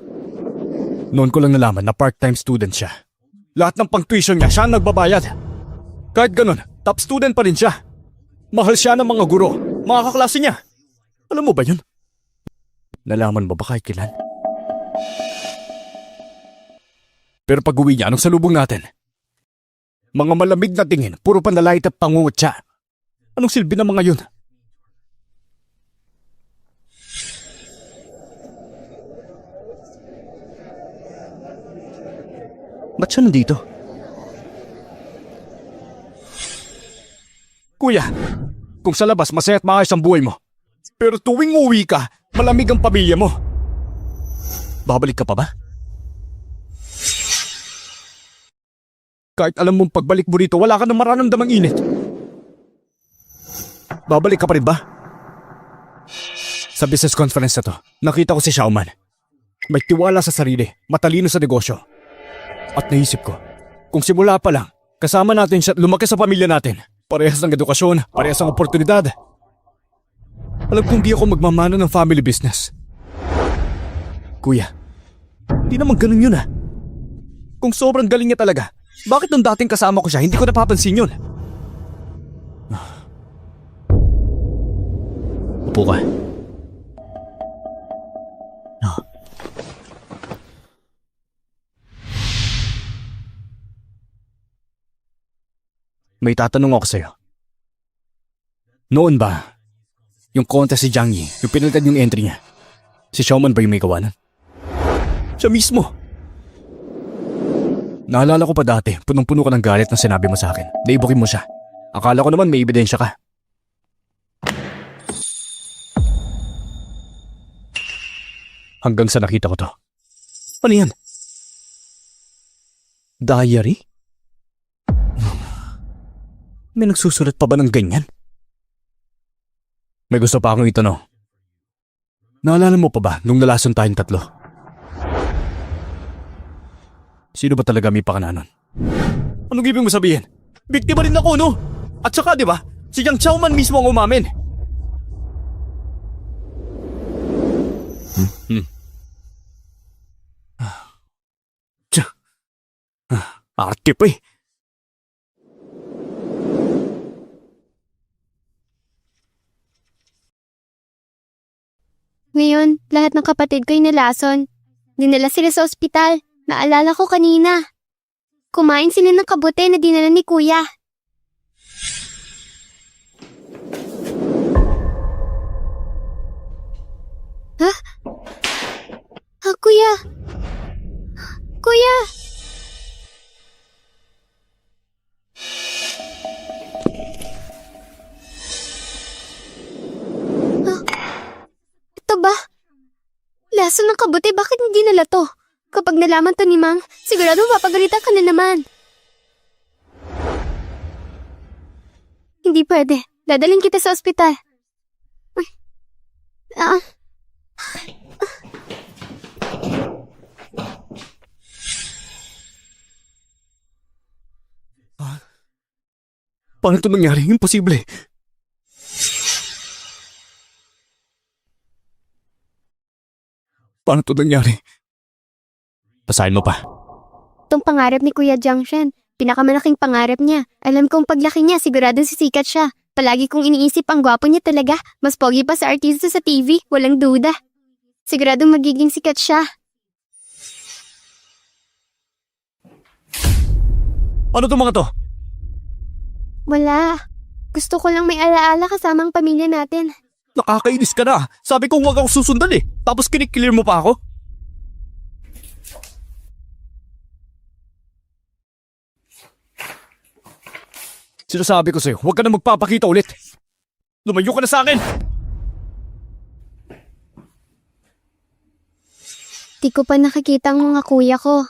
Noon ko lang nalaman na part-time student siya. Lahat ng pang-tuition niya, siya ang nagbabayad. Kahit ganun, top student pa rin siya. Mahal siya ng mga guro, mga kaklase niya. Alam mo ba yun? Nalaman mo ba kahit kailan? Pero pag uwi niya, anong salubong natin? Mga malamig na tingin, puro panlalait at pangungutya. Anong silbi ng mga yun? Ba't siya nandito? Kuya, kung sa labas masaya at maayos ang buhay mo. Pero tuwing uwi ka, malamig ang pamilya mo. Babalik ka pa ba? Kahit alam mong pagbalik mo rito, wala ka nang mararamdamang init. Babalik ka pa rin ba? Sa business conference na to, nakita ko si Xiaoman. May tiwala sa sarili, matalino sa negosyo. At naisip ko, kung simula pa lang, kasama natin siya at lumaki sa pamilya natin. Parehas ng edukasyon, parehas ng oportunidad. Alam kong di ako magmamana ng family business. Kuya, di naman ganun yun ah. Kung sobrang galing niya talaga, bakit nung dating kasama ko siya, hindi ko napapansin yun? Upo ka. May tatanong ako sa'yo. Noon ba, yung contest si Jiang Yi, yung pinalitan yung entry niya, si Xiaoman ba yung may gawa nun? Siya mismo. Naalala ko pa dati, punong-puno ka ng galit na sinabi mo sa akin. Naibukin mo siya. Akala ko naman may ebidensya ka. Hanggang sa nakita ko to. Ano yan? Diary? May nagsusulat pa ba ng ganyan? May gusto pa akong itanong. Naalala mo pa ba nung nalason tayong tatlo? Sino ba talaga may pakananon? Anong ibig mo sabihin? Biktima rin ako, no? At saka, di ba, si Jiang Xiaoman mismo ang umamin. Arte pa eh. Ngayon, lahat ng kapatid ko'y nalason. Dinala sila sa ospital. Naalala ko kanina. Kumain sila ng kabute na dinala ni Kuya. Ha? Kuya! Kuya! Ito ba? Lason ng kabute, bakit hindi nala to? Kapag nalaman to ni Mang, sigurado mapapagalitan ka na naman. Hindi pwede. Dadalhin kita sa ospital. Paano ito nangyari? Imposible. Paano ito nangyari? Basahin mo pa. Itong pangarap ni Kuya Jiangshen, pinakamalaking pangarap niya. Alam kong paglaki niya, siguradong sisikat siya. Palagi kong iniisip ang gwapo niya talaga. Mas pogi pa sa artista sa TV, walang duda. Siguradong magiging sikat siya. Ano itong mga to? Wala. Gusto ko lang may alaala kasama ang pamilya natin. Nakakainis ka na. Sabi ko huwag ako susundan eh. Tapos kiniklear mo pa ako? Sinasabi ko sa'yo, huwag ka na magpapakita ulit. Lumayo ka na sa akin! Di ko pa nakikita ang mga kuya ko.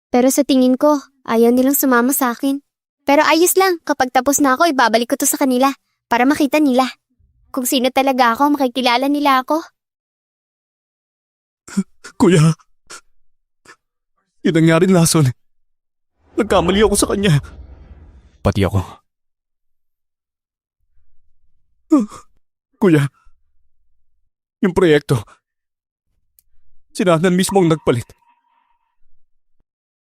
Pero sa tingin ko, ayaw nilang sumama sa akin. Pero ayos lang, kapag tapos na ako, ibabalik ko to sa kanila para makita nila. Kung sino talaga ako, makikilala nila ako. Kuya, yun nangyari lason. Nagkamali ako sa kanya. Pati ako. Kuya, yung proyekto, si Nanan mismo ang nagpalit.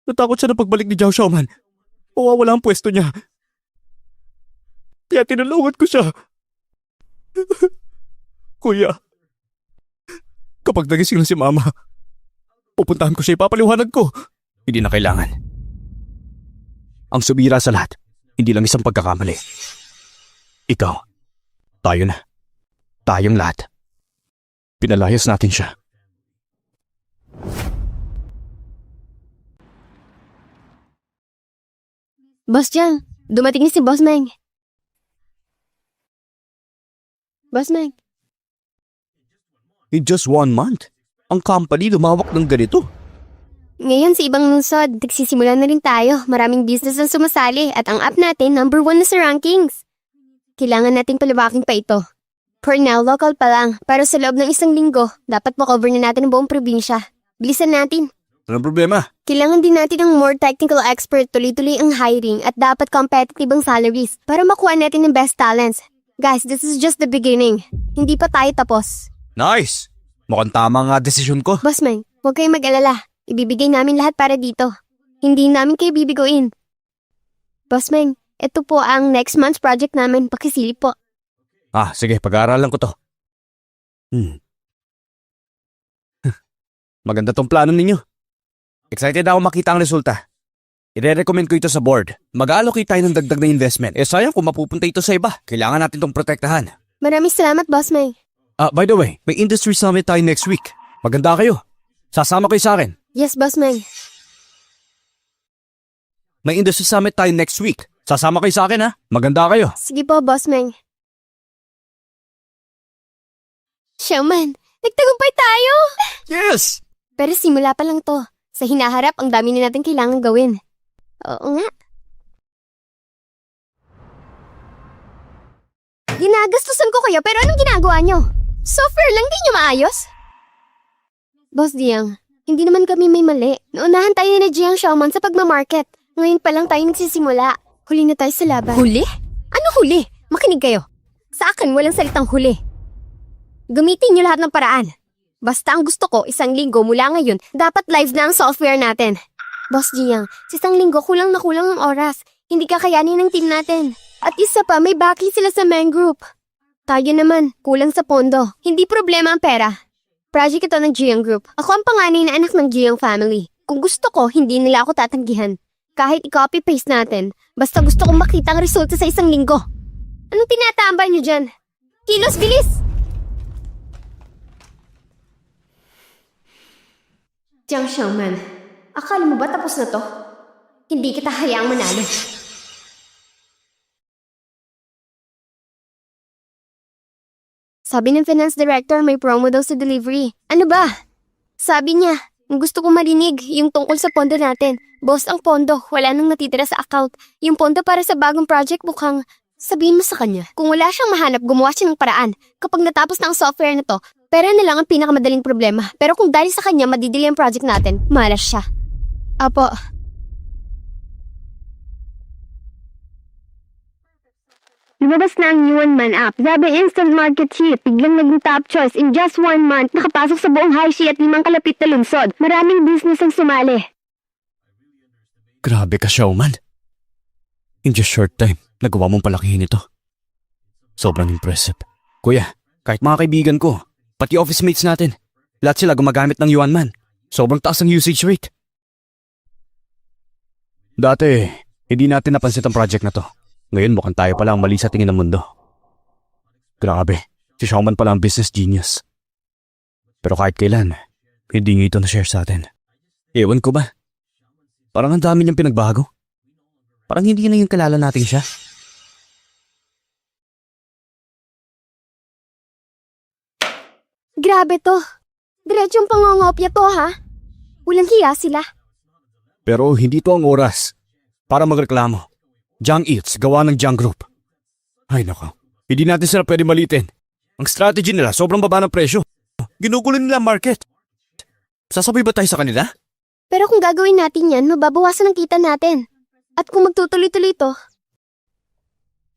Natakot siya na pagbalik ni Jiao Xiaoman. Mawawala ang pwesto niya. Kaya tinulungan ko siya. Kuya, kapag nagising na si Mama, pupuntahan ko siya, ipapaliwanag ko. Hindi na kailangan. Ang sumira sa lahat, hindi lang isang pagkakamali. Ikaw, tayo na. Tayong lahat. Pinalayas natin siya. Boss Jiang, dumating na si Boss Meng. Boss Meng. In just 1 month, ang company lumawak ng ganito. Ngayon sa ibang lungsod, nagsisimula na rin tayo. Maraming business ang sumasali at ang app natin number 1 na sa rankings. Kailangan nating palawakin pa ito. For now, local pa lang. Pero sa loob ng 1 linggo, dapat makover na natin ang buong probinsya. Bilisan natin. Anong problema? Kailangan din natin ng more technical expert, tuloy-tuloy ang hiring at dapat competitive ang salaries para makuha natin ng best talents. Guys, this is just the beginning. Hindi pa tayo tapos. Nice! Mukhang tama nga desisyon ko. Boss Meng, huwag kayong mag-alala. Ibibigay namin lahat para dito. Hindi namin kayo bibiguin. Boss Meng, ito po ang next month's project namin. Pakisilip po. Sige, pag-aaralan ko to. Maganda tong plano ninyo. Excited ako makita ang resulta. I-recommend ko ito sa board. Mag-allocate tayo ng dagdag na investment. Sayang kung mapupunta ito sa iba. Kailangan natin tong protektahan. Maraming salamat, Boss Meng. By the way, may industry summit tayo next week. Maganda kayo. Sasama kayo sa akin. Yes, Boss Meng. May industry summit tayo next week. Sasama kayo sa akin ha. Maganda kayo. Sige po, Boss Meng. Showman, nagtagumpay tayo! Yes! Pero simula pa lang to. Sa hinaharap, ang dami na natin kailangan gawin. Oo nga. Ginagastusan ko kayo, pero anong ginagawa nyo? Software lang, di nyo maayos? Boss Jiang, hindi naman kami may mali. Naunahan tayo ni Jiang Xiaoman sa pagmamarket. Ngayon pa lang tayo nagsisimula. Huli na tayo sa laban. Huli? Ano huli? Makinig kayo. Sa akin, walang salitang huli. Gamitin nyo lahat ng paraan. Basta ang gusto ko, 1 linggo mula ngayon, dapat live na ang software natin. Boss Jiang, sa 1 linggo kulang na kulang ang oras. Hindi kakayanin ng team natin. At isa pa, may backing sila sa main group. Tayo naman, kulang sa pondo. Hindi problema ang pera. Project ito ng Jiang Group. Ako ang panganay na anak ng Jiang family. Kung gusto ko, hindi nila ako tatanggihan. Kahit i-copy-paste natin, basta gusto kong makita ang resulta sa 1 linggo. Anong tinatambal nyo dyan? Kilos, bilis! Jiang Xiaoman, akala mo ba tapos na to? Hindi kita hayaang manalo. Sabi ng finance director may promo daw sa delivery. Ano ba? Sabi niya, gusto ko marinig yung tungkol sa pondo natin. Boss, ang pondo, wala nang natitira sa account. Yung pondo para sa bagong project mukhang sabihin mo sa kanya. Kung wala siyang mahanap, gumawa siya ng paraan. Kapag natapos na ang software na to, pera na lang ang pinakamadaling problema. Pero kung dahil sa kanya madidili ang project natin, malas siya. Apo. Lumabas na ang Yuan Man app. Sabi instant market sheet. Biglang naging top choice. In just 1 month, nakapasok sa buong Haishi at 5 kalapit na lungsod. Maraming business ang sumali. Grabe ka, Xiaoman. In just short time, nagawa mong palakihin ito. Sobrang impressive. Kuya, kahit mga kaibigan ko, pati office mates natin, lahat sila gumagamit ng Yuan Man. Sobrang taas ang usage rate. Dati, hindi natin napansin ang project na to. Ngayon mukhang tayo pala ang mali sa tingin ng mundo. Grabe, si Xiaoman pala ang business genius. Pero kahit kailan, hindi niya ito na-share sa atin. Ewan ko ba? Parang ang dami niyang pinagbago. Parang hindi na yung kalala natin siya. Grabe to. Diretsong pangongopya to, ha? Walang hiya sila. Pero hindi to ang oras para magreklamo. Jiang Eats, gawa ng Jiang Group. Ay nako, hindi natin sila pwede malitin. Ang strategy nila sobrang baba ng presyo. Ginugulo nila ang market. Sasabay ba tayo sa kanila? Pero kung gagawin natin yan, mababawasan ang kita natin. At kung magtutuloy-tuloy to...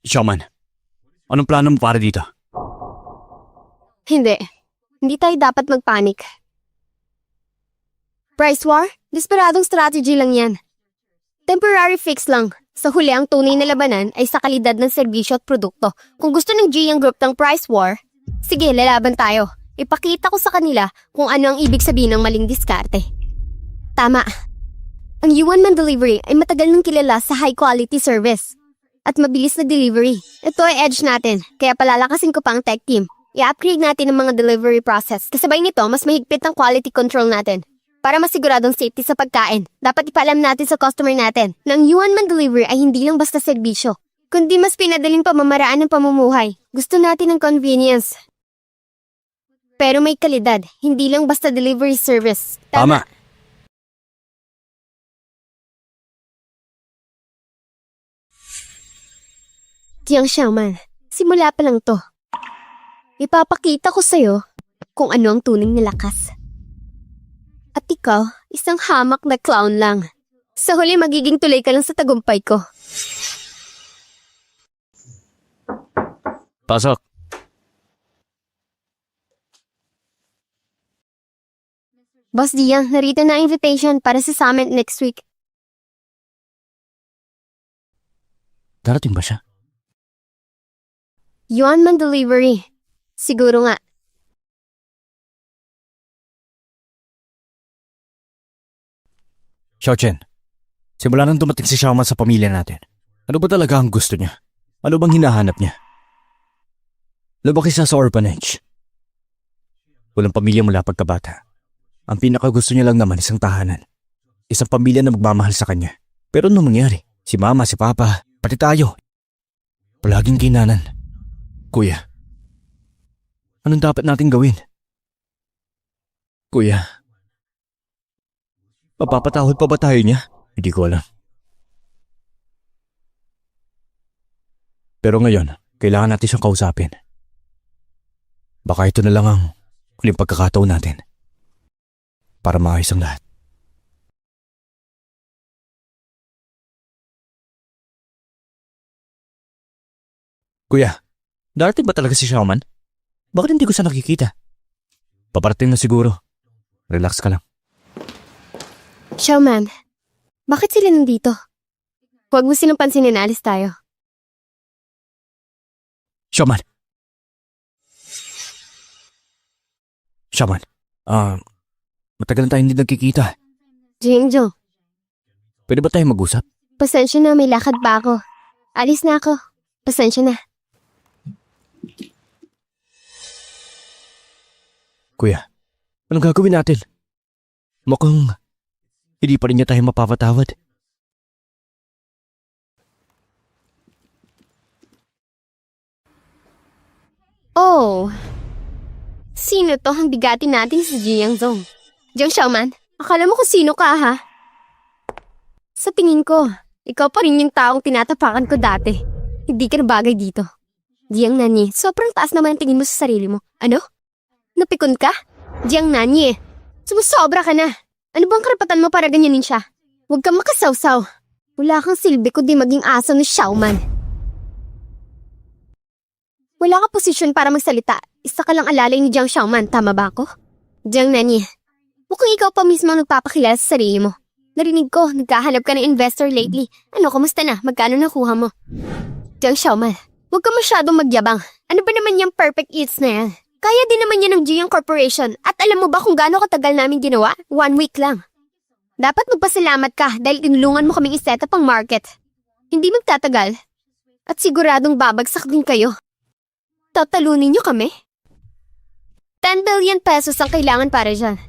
Xiaoman, anong plano mo para dito? Hindi. Hindi tayo dapat magpanik. Price war? Desperadong strategy lang yan. Temporary fix lang. Sa huli, ang tunay na labanan ay sa kalidad ng serbisyo at produkto. Kung gusto ng Jiang Group ng price war, sige, lalaban tayo. Ipakita ko sa kanila kung ano ang ibig sabihin ng maling diskarte. Tama. Ang Ang Yuan Man Delivery ay matagal nang kilala sa high quality service at mabilis na delivery. Ito ay edge natin, kaya palalakasin ko pa ang tech team. I-upgrade natin ang mga delivery process. Kasabay nito, mas mahigpit ang quality control natin. Para masiguradong safety sa pagkain, dapat ipaalam natin sa customer natin na ang Yuan Man Delivery ay hindi lang basta serbisyo, kundi mas pinadaling pamamaraan ng pamumuhay. Gusto natin ng convenience. Pero may kalidad, hindi lang basta delivery service. Tama. Jiang Xiaoman, simula pa lang to. Ipapakita ko sa'yo kung ano ang tunay na lakas. At ikaw, isang hamak na clown lang. Sa huli, magiging tuloy ka lang sa tagumpay ko. Pasok. Boss Jiang, narito na ang invitation para sa summit next week. Darating ba siya? Yuan Man Delivery. Siguro nga. Xiaochen, simula nang dumating si Xiaoman sa pamilya natin, ano ba talaga ang gusto niya? Ano bang hinahanap niya? Lumaki siya sa orphanage. Walang pamilya mula pagkabata. Ang pinakagusto niya lang naman isang tahanan. Isang pamilya na magmamahal sa kanya. Pero anong mangyari? Si mama, si papa, pati tayo. Palaging kinanan. Kuya, anong dapat nating gawin? Kuya, mapapatawad pa ba tayo niya? Hindi ko alam. Pero ngayon, kailangan natin siyang kausapin. Baka ito na lang ang huling pagkakataon natin para maayos ang lahat. Kuya, darating ba talaga si Xiaoman? Bakit hindi ko siya nakikita? Paparating na siguro. Relax ka lang. Xiaoman, bakit sila nandito? Huwag mo silang pansinin, alis tayo. Xiaoman! Xiaoman, matagal na tayo hindi nagkikita. Jingjo, Pwede ba tayo mag-usap? pasensya na, may lakad pa ako. Alis na ako. Pasensya na. Kuya, anong gagawin natin? Mukhang hindi pa rin niya tayo mapapatawad. Oh, sino to ang bigatin natin si Jiang Zong? Jiang Xiaoman, akala mo kung sino ka ha? Sa tingin ko, ikaw pa rin yung taong tinatapakan ko dati. Hindi ka na bagay dito. Jiang Nanyi, sobrang taas naman ang tingin mo sa sarili mo. Ano? Napikon ka? Jiang Nanyi, sumusobra ka na. Ano bang karapatan mo para ganyanin siya? Huwag kang makasawsaw. Wala kang silbi kundi maging aso ni Xiaoman. Wala ka posisyon para magsalita. Isa ka lang alalay ni Jiang Xiaoman, tama ba ako? Jiang Nanyi, mukhang ikaw pa mismo ang nagpapakilala sa sarili mo. Narinig ko, nagkahanap ka ng investor lately. Ano, kumusta na? Magkano nakuha mo? Jiang Xiaoman, huwag ka masyadong magyabang. Ano ba naman yung perfect eats na yan? Kaya din naman yan ng Jiang Corporation. At alam mo ba kung gaano katagal namin ginawa? 1 week lang. Dapat magpasalamat ka dahil tinulungan mo kaming iset up ang market. Hindi magtatagal. At siguradong babagsak din kayo. Tatalunin niyo kami? 10 billion pesos ang kailangan para dyan.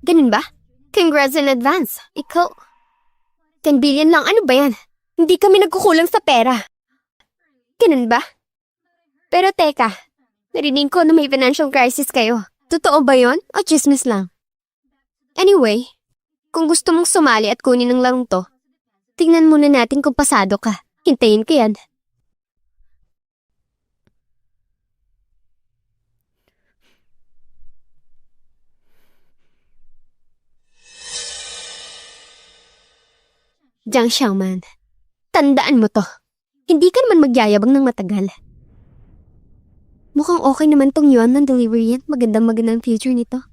Ganun ba? Congrats in advance. Ikaw, 10 billion lang, ano ba yan? Hindi kami nagkukulang sa pera. Ganun ba? Pero teka, narinig ko na may financial crisis kayo. Totoo ba yon o chismis lang? Anyway, kung gusto mong sumali at kunin ang larong to, tingnan muna natin kung pasado ka. Hintayin ko yan. Jiang Xiaoman, tandaan mo to. Hindi ka naman magyayabang ng matagal. Mukhang okay naman tong Yuan ng delivery yan. Magandang future nito.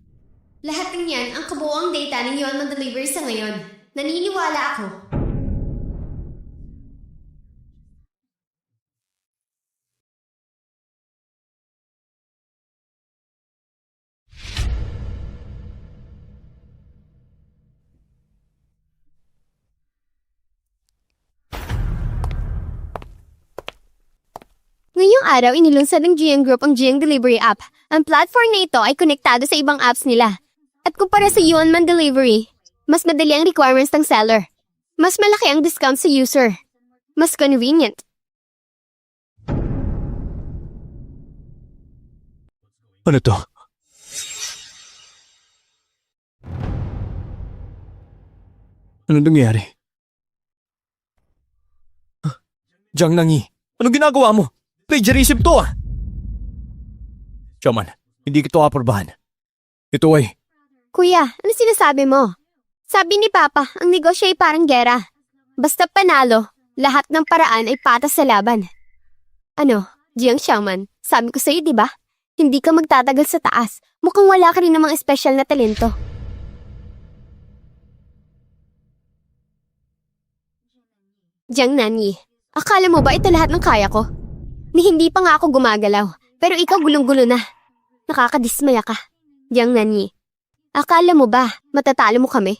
Lahat ng yan ang kabuoang data ng Yuan ng delivery sa ngayon. Naniniwala ako. Ngayong araw, inilunsad ng GM Group ang GM Delivery app. Ang platform na ito ay konektado sa ibang apps nila. At kumpara sa Yuanman Delivery, mas madali ang requirements ng seller. Mas malaki ang discount sa user. Mas convenient. Ano to? Ano nangyari? Jiang Nangi, anong ginagawa mo? Plagiarism to ah! Showman, hindi kita aprobahan. Ito ay, Kuya, ano sinasabi mo? Sabi ni Papa, ang negosyo ay parang gera. Basta panalo, lahat ng paraan ay patas sa laban. Ano, Jiang Xiaoman, sabi ko sa'yo, di ba? Hindi ka magtatagal sa taas. Mukhang wala ka rin namang espesyal na talento. Jiang Nanyi, akala mo ba ito lahat ng kaya ko? Ni hindi pa nga ako gumagalaw, pero ikaw gulong-gulo na. Nakakadismaya ka. Jiang Nanyi, akala mo ba matatalo mo kami?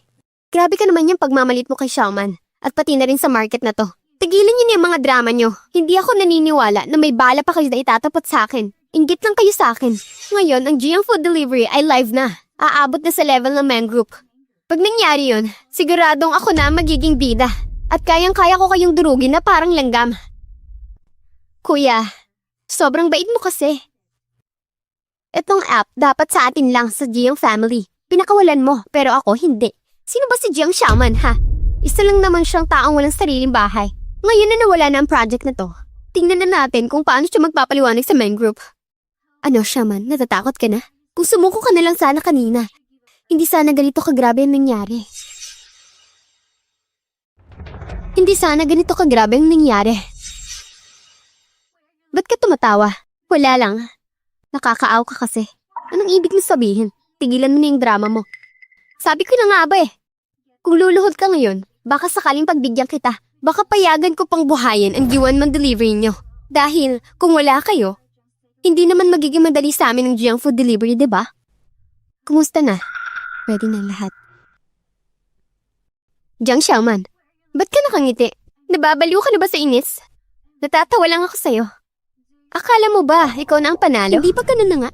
Grabe ka naman yung pagmamalit mo kay Xiaoman at pati na rin sa market na to. Tigilan niyo na yung mga drama niyo. Hindi ako naniniwala na may bala pa kayo na itatapat sa akin. Inggit lang kayo sa akin. Ngayon, ang GM Food Delivery ay live na. Aabot na sa level ng main group. Pag nangyari yun, siguradong ako na magiging bida. At kayang-kaya ko kayong durugin na parang langgam. Kuya, sobrang bait mo kasi. Itong app dapat sa atin lang sa GM family. Pinakawalan mo, pero ako hindi. Sino ba si Jiang Xiaoman, ha? Isa lang naman siyang taong walang sariling bahay. Ngayon na nawala na ang project na to. Tingnan na natin kung paano siya magpapaliwanag sa main group. Ano, Xiaoman, natatakot ka na? Kung sumuko ka na lang sana kanina, hindi sana ganito kagrabe ang nangyari. Hindi sana ganito kagrabe ang nangyari. Ba't ka tumatawa? Wala lang. Nakakaaw ka kasi. Anong ibig mo sabihin? Tigilan mo na yung drama mo. Sabi ko na nga ba eh. Kung luluhod ka ngayon, baka sakaling pagbigyan kita, baka payagan ko pang buhayin ang Yuanman delivery nyo. Dahil kung wala kayo, hindi naman magiging madali sa amin ang Jiang Food Delivery, di ba? Kumusta na? Pwede na lahat. Jiang Xiaoman, ba't ka nakangiti? Nababaliw ka na ba sa inis? Natatawa lang ako sa'yo. Akala mo ba, ikaw na ang panalo? Hindi pa ganun na nga.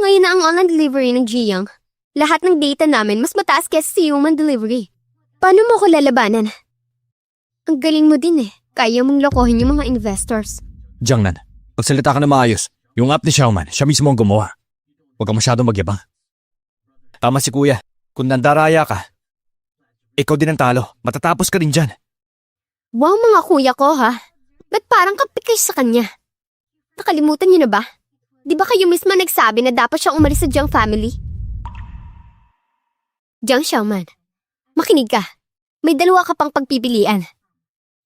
Ngayon na ang online delivery ng Jiang. Lahat ng data namin mas mataas kaysa sa human delivery. Paano mo ko lalabanan? Ang galing mo din eh. Kaya mong lokohin yung mga investors. Jiang Nan, magsalita ka na maayos. Yung app ni Xiaoman, siya mismo ang gumawa. Huwag ka masyadong magyabang. Tama si kuya, kung nandaraya ka, ikaw din ang talo. Matatapos ka din dyan. Wow mga kuya ko ha. Ba't parang kapit kayo sa kanya? Nakalimutan niyo na ba? Di ba kayo mismo nagsabi na dapat siyang umalis sa Jiang family? Jiang Xiaoman, makinig ka. May dalawa ka pang pagpipilian.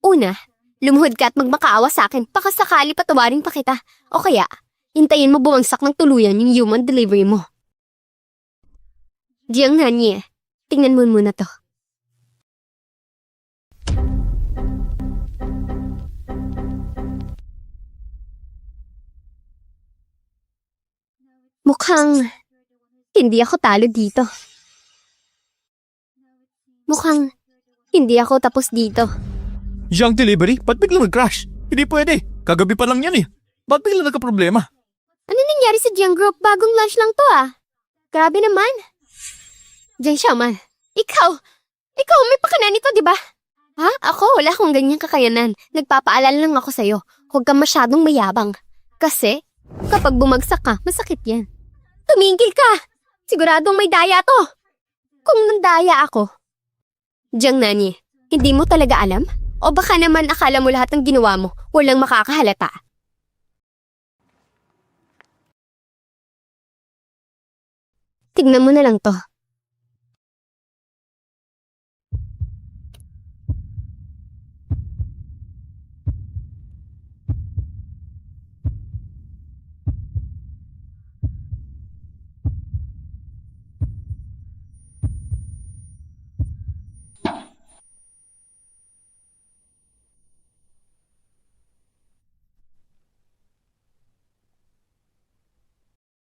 Una, lumuhod ka at magmakaawa sa akin pakasakali patawarin pa kita. O kaya, hintayin mo bumagsak ng tuluyan yung human delivery mo. Jiang Nanyi, tingnan mo muna to. Mukhang hindi ako talo dito. Mukhang hindi ako tapos dito. Jiang Delivery? Ba't biglang nag-crash? Hindi pwede. Kagabi pa lang yan eh. Ba't biglang nagka-problema? Ano nangyari sa Jiang Group? Bagong launch lang to ah. Grabe naman. Jiang Xiaoman, ikaw may pakanan nito, di ba? Ha? Ako, wala akong ganyang kakayanan. Nagpapaalala lang ako sa'yo. Huwag kang masyadong mayabang. Kasi, kapag bumagsak ka, masakit yan. Tumigil ka! Siguradong may daya to. Kung nandaya ako. Jiang Nanyi, hindi mo talaga alam? O baka naman akala mo lahat ng ginawa mo, walang makakahalata. Tignan mo na lang to.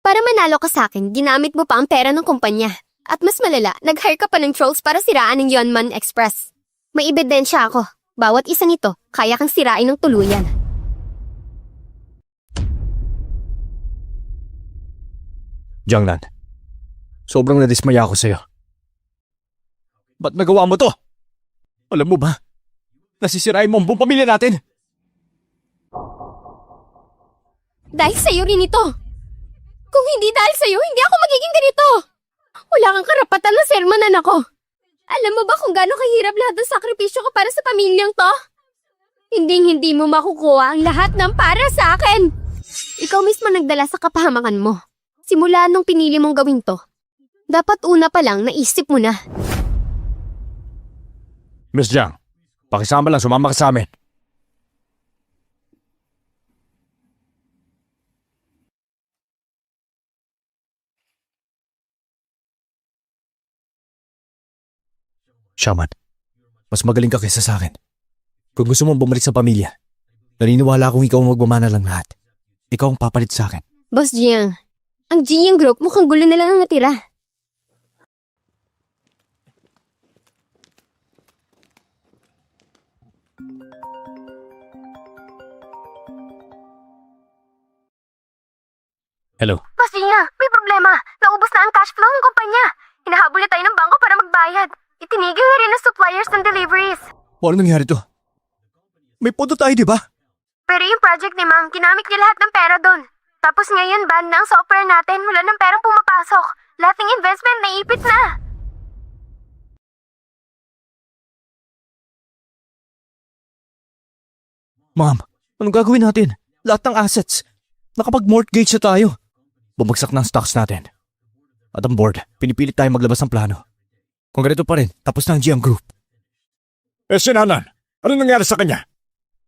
Para manalo ka sa akin, ginamit mo pa ang pera ng kumpanya. At mas malala, nag-hire ka pa ng trolls para siraan ng Yuanman Express. May ebidensya ako. Bawat isang ito, kaya kang sirain ng tuluyan. Jiangnan, sobrang nadismaya ako sa'yo. Ba't nagawa mo to? Alam mo ba, nasisirain mo ang buong pamilya natin. Dahil sa'yo rin ito. Kung hindi dahil sa'yo, hindi ako magiging ganito. Wala kang karapatan na sermonan ako. Alam mo ba kung gaano kahirap lahat ng sakripisyo ko para sa pamilyang to? Hindi mo makukuha ang lahat ng para sa akin. Ikaw mismo nagdala sa kapahamakan mo. Simula nung pinili mong gawin to. Dapat una pa lang naisip mo na. Miss Jiang, pakisama lang, sumama ka sa amin. Shaman, mas magaling ka kaysa sa akin. Kung gusto mong bumalik sa pamilya, naniniwala akong ikaw ang magmamana lang lahat. Ikaw ang papalit sa akin. Boss Jiang, ang Jiang Group mukhang gulo na lang ang natira. Hello. Boss Jiang, may problema. Naubos na ang cash flow ng kumpanya. Hinahabol na tayo ng bangko para magbayad. Itinigil na rin ng suppliers ng deliveries. Paano nangyari to? May pondo tayo, di ba? Pero yung project ni Mang, ginamit niya lahat ng pera doon. Tapos ngayon, ban na ang software natin. Wala ng perang pumapasok. Lahat ng investment naipit na. Ma'am, anong gagawin natin? Lahat ng assets. Nakapag-mortgage na tayo. Bumagsak na ang stocks natin. At ang board, pinipilit tayo maglabas ng plano. Kung ganito pa rin, tapos na ang Jiang Group. Eh si Nanan, ano nangyari sa kanya?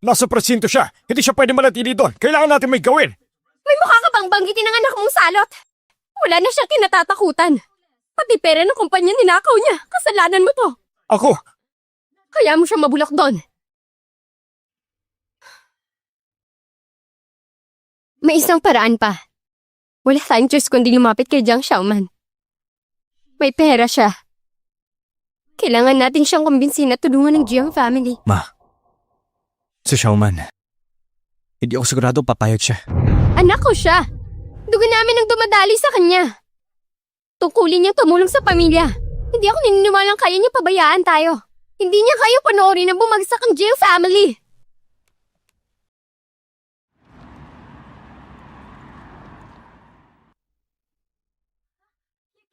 Nasa presinto siya, hindi siya pwede manatili doon. Kailangan natin may gawin. May mukha ka bang banggitin ng anak mong salot? Wala na siyang kinatatakutan. Pati pera ng kumpanya ninakaw niya. Kasalanan mo to. Ako, Kaya mo siya mabulok doon. May isang paraan pa. Wala tayong choice kundi lumapit kay Jiang Xiaoman. May pera siya. Kailangan natin siyang kumbinsin na tulungan ng Jiang family. Ma, si Xiaoman, hindi ako sigurado papayag siya. Anak ko siya. Dugo namin ang dumadali sa kanya. Tungkulin niyang tumulong sa pamilya. Hindi ako naniniwalang kaya niya pabayaan tayo. Hindi niya kayo panoorin na bumagsak ang Jiang family.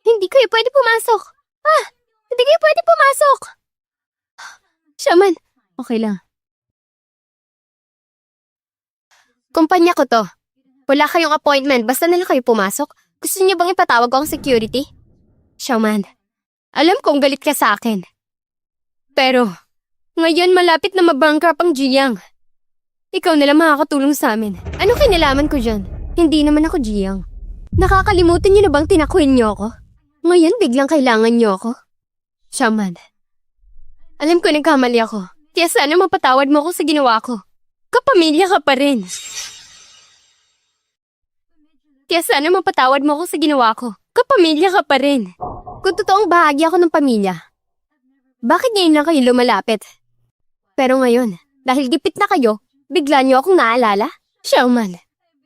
Hindi kayo pwede pumasok. Hindi kayo pwede pumasok. Shaman, okay lang. Kumpanya ko to. Wala kayong appointment, basta na lang kayo pumasok. Gusto niyo bang ipatawag ko ang security? Shaman, alam kong galit ka sa akin. Pero, ngayon malapit na mabankrupt ang Jiang. Ikaw na lang makakatulong sa amin. Ano kinalaman ko dyan? Hindi naman ako Jiang. Nakakalimutan niyo na bang tinakuin niyo ako? Ngayon biglang kailangan niyo ako? Shaman, alam ko nagkamali ako. Kaya sana mapatawad mo ako sa ginawa ko. Kapamilya ka pa rin. Kaya sana mapatawad mo ako sa ginawa ko. Kapamilya ka pa rin. Kung totoong bahagi ako ng pamilya, bakit ngayon lang kayo lumalapit? Pero ngayon, dahil gipit na kayo, bigla niyo akong naalala? Xiaoman,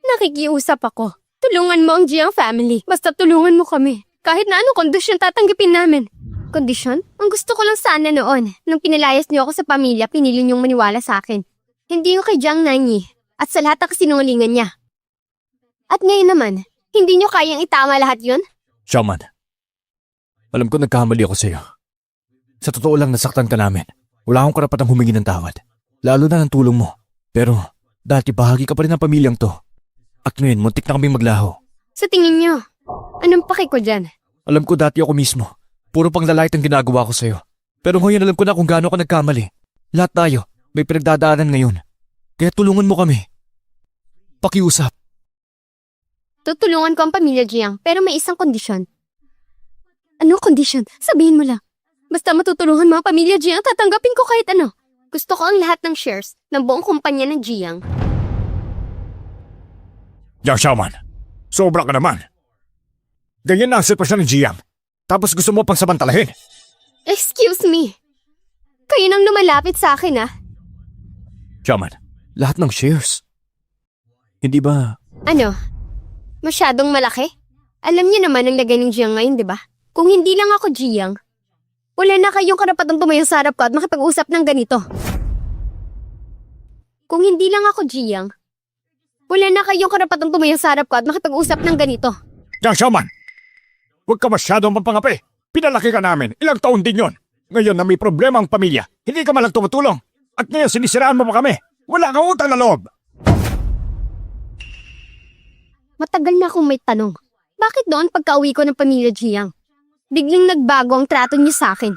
nakikiusap ako. Tulungan mo ang Jiang family. Basta tulungan mo kami. Kahit na anong kondisyon tatanggapin namin. Kondisyon? Ang gusto ko lang sana noon. Nung pinalayas niyo ako sa pamilya, pinili niyong maniwala sa akin. Hindi yung kay Jiang Nanyi at sa lahat ng kasinungalingan niya. At ngayon naman, hindi niyo kayang itama lahat yun? Xiaoman, alam ko nagkamali ako sa'yo. Sa totoo lang nasaktan ka namin. Wala akong karapatang humingi ng tawad. Lalo na ng tulong mo. Pero dati bahagi ka pa rin ng pamilyang to. At ngayon, muntik na kaming maglaho. Sa tingin niyo, anong paki ko dyan? Alam ko dati ako mismo. Puro pang lalait ang ginagawa ko sa'yo. Pero ngayon alam ko na kung gaano ka nagkamali. Lahat tayo, may pinagdadaanan ngayon. Kaya tulungan mo kami. Pakiusap. Tutulungan ko ang pamilya Jiang, pero may isang kondisyon. Ano kondisyon? Sabihin mo lang. Basta matutulungan mo ang pamilya Jiang, tatanggapin ko kahit ano. Gusto ko ang lahat ng shares ng buong kumpanya ng Jiang. Jiang Xiaoman, sobra ka naman. Ganyan na ang sitwasyon ng Jiang. Tapos gusto mo pang samantalahin. Excuse me. Kayo nang lumalapit sa akin, ah. Xiaoman, lahat ng shares. Hindi ba... Ano? Masyadong malaki? Alam niyo naman ang lagay ng Jiang ngayon, di ba? Kung hindi lang ako Jiang, wala na kayong karapatang tumayo sa harap ko at makipag-usap ng ganito. Kung hindi lang ako Jiang, wala na kayong karapatang tumayo sa harap ko at makipag-usap ng ganito. Jiang Xiaoman! Huwag ka masyadong mapangapi. Pinalaki ka namin. Ilang taon din yon. Ngayon na may problema ang pamilya, hindi ka malang tumutulong. At ngayon sinisiraan mo pa kami. Wala kang utang na loob. Matagal na akong may tanong. Bakit noon pagka-uwi ko ng pamilya Jiang, biglang nagbago ang trato niyo sa akin?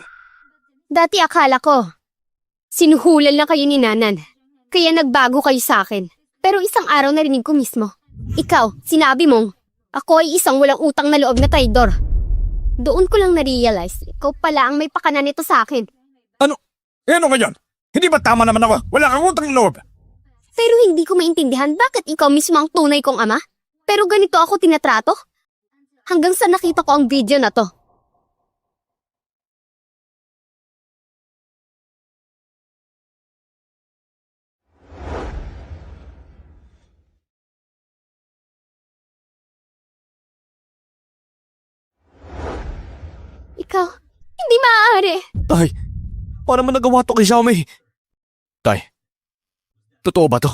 Dati akala ko, sinuhulan lang kayo ni Nanan, kaya nagbago kayo sa akin. Pero isang araw narinig ko mismo. Ikaw, sinabi mong, ako ay isang walang utang na loob na traidor. Doon ko lang na-realize, ikaw pala ang may pakana nito sa akin. Ano? Ano ngayon? Hindi ba tama naman ako? Wala kang utang na loob. Pero hindi ko maintindihan bakit ikaw mismo ang tunay kong ama? Pero ganito ako tinatrato? Hanggang sa nakita ko ang video na to. Ikaw, hindi maaari. Tay, paano mo nagawa to kay Xiaomi? Tay, totoo ba to?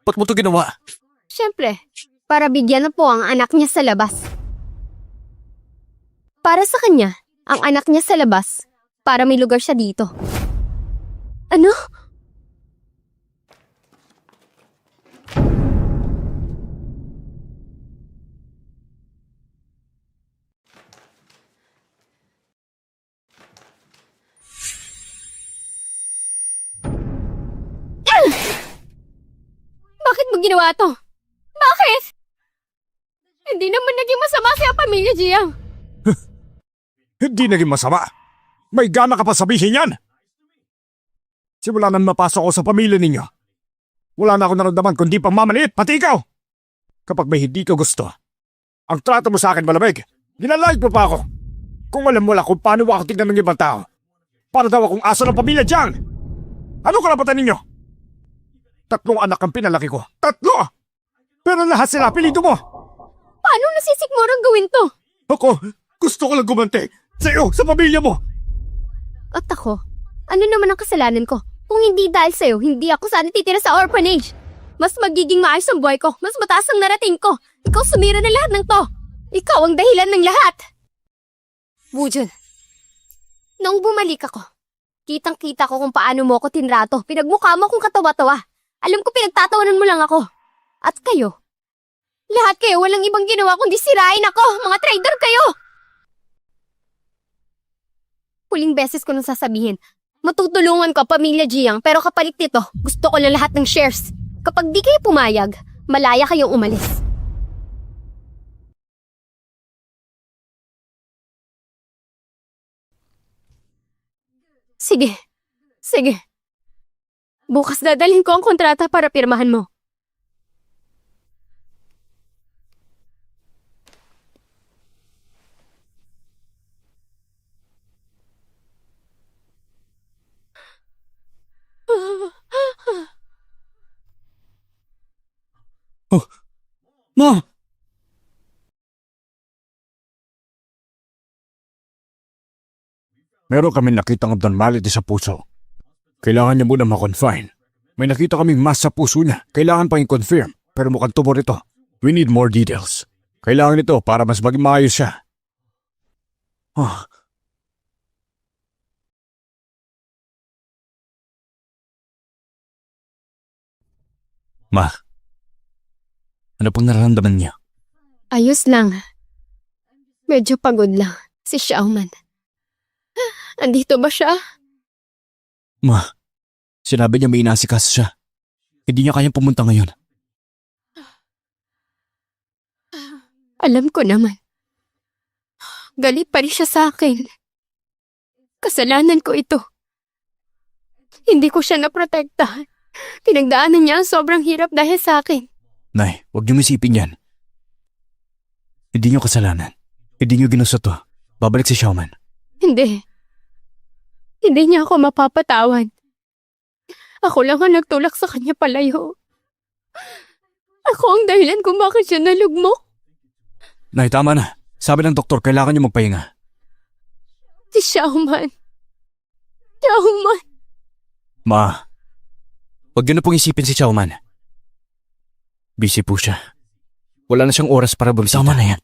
Ba't mo to ginawa? Siyempre, para bigyan na po ang anak niya sa labas. Para sa kanya, ang anak niya sa labas, para may lugar siya dito. Ano? Bakit mo ginawa to? Bakit? Hindi naman naging masama sa pamilya Jiang. Hindi naging masama. May gana ka pa sabihin yan. Simula nang mapasok ako sa pamilya ninyo, wala na ako naramdaman kundi pagmamaliit, pati ikaw. Kapag may hindi ka gusto, ang trato mo sa akin malamig, ginalayag mo pa ako. Kung alam mo lang kung paano ako tignan ng ibang tao, para daw akong aso ng pamilya Jiang. Ano karapatan ninyo? 3 anak ang pinalaki ko. 3! Pero lahat sila apelido mo. Paano nasisikmurang gawin to? Ako, gusto ko lang gumanti sa iyo, sa pamilya mo. At ako, ano naman ang kasalanan ko? Kung hindi dahil sa'yo, hindi ako sana titira sa orphanage. Mas magiging maayos ang buhay ko, mas mataas ang narating ko. Ikaw sumira na lahat ng to. Ikaw ang dahilan ng lahat. Wujun, noong bumalik ako, kitang-kita ko kung paano mo ako tinrato. Pinagmukha mo akong katawa-tawa. Alam ko pinagtatawanan mo lang ako. At kayo, lahat kayo walang ibang ginawa kundi sirain ako. Mga traitor kayo! Huling beses ko nang sasabihin, matutulungan ko pamilya Jiang pero kapalit nito, gusto ko lang lahat ng shares. Kapag di kayo pumayag, malaya kayong umalis. Sige, sige. Bukas dadalhin ko ang kontrata para pirmahan mo. Ma! Meron kami nakitang abnormality sa puso. Kailangan niya muna ma-confine. May nakita kaming mass sa puso niya. Kailangan pang i-confirm. Pero mukhang tumor ito. We need more details. Kailangan ito para mas maging maayos siya. Oh. Ma, ano pong nararamdaman niya? Ayos lang. Medyo pagod lang. Si Xiaoman. Andito ba siya? Ma, sinabi niya may inasikas siya. Hindi niya kayang pumunta ngayon. Alam ko naman. Galit pa rin siya sa akin. Kasalanan ko ito. Hindi ko siya naprotektahan. Pinagdaanan niya ang sobrang hirap dahil sa akin. Nay, huwag niyong isipin yan. Hindi niyo kasalanan. Hindi niyo ginusto to. Babalik si Xiaoman. Hindi. Hindi niya ako mapapatawan. Ako lang ang nagtulak sa kanya palayo. Ako ang dahilan kung bakit siya nalugmok. Nay, tama na. Sabi ng doktor, kailangan niyo magpahinga. Si Xiaoman. Xiaoman. Ma, huwag niyo na pong isipin si Xiaoman. Busy po siya. Wala na siyang oras para bumisita. Tama na yan.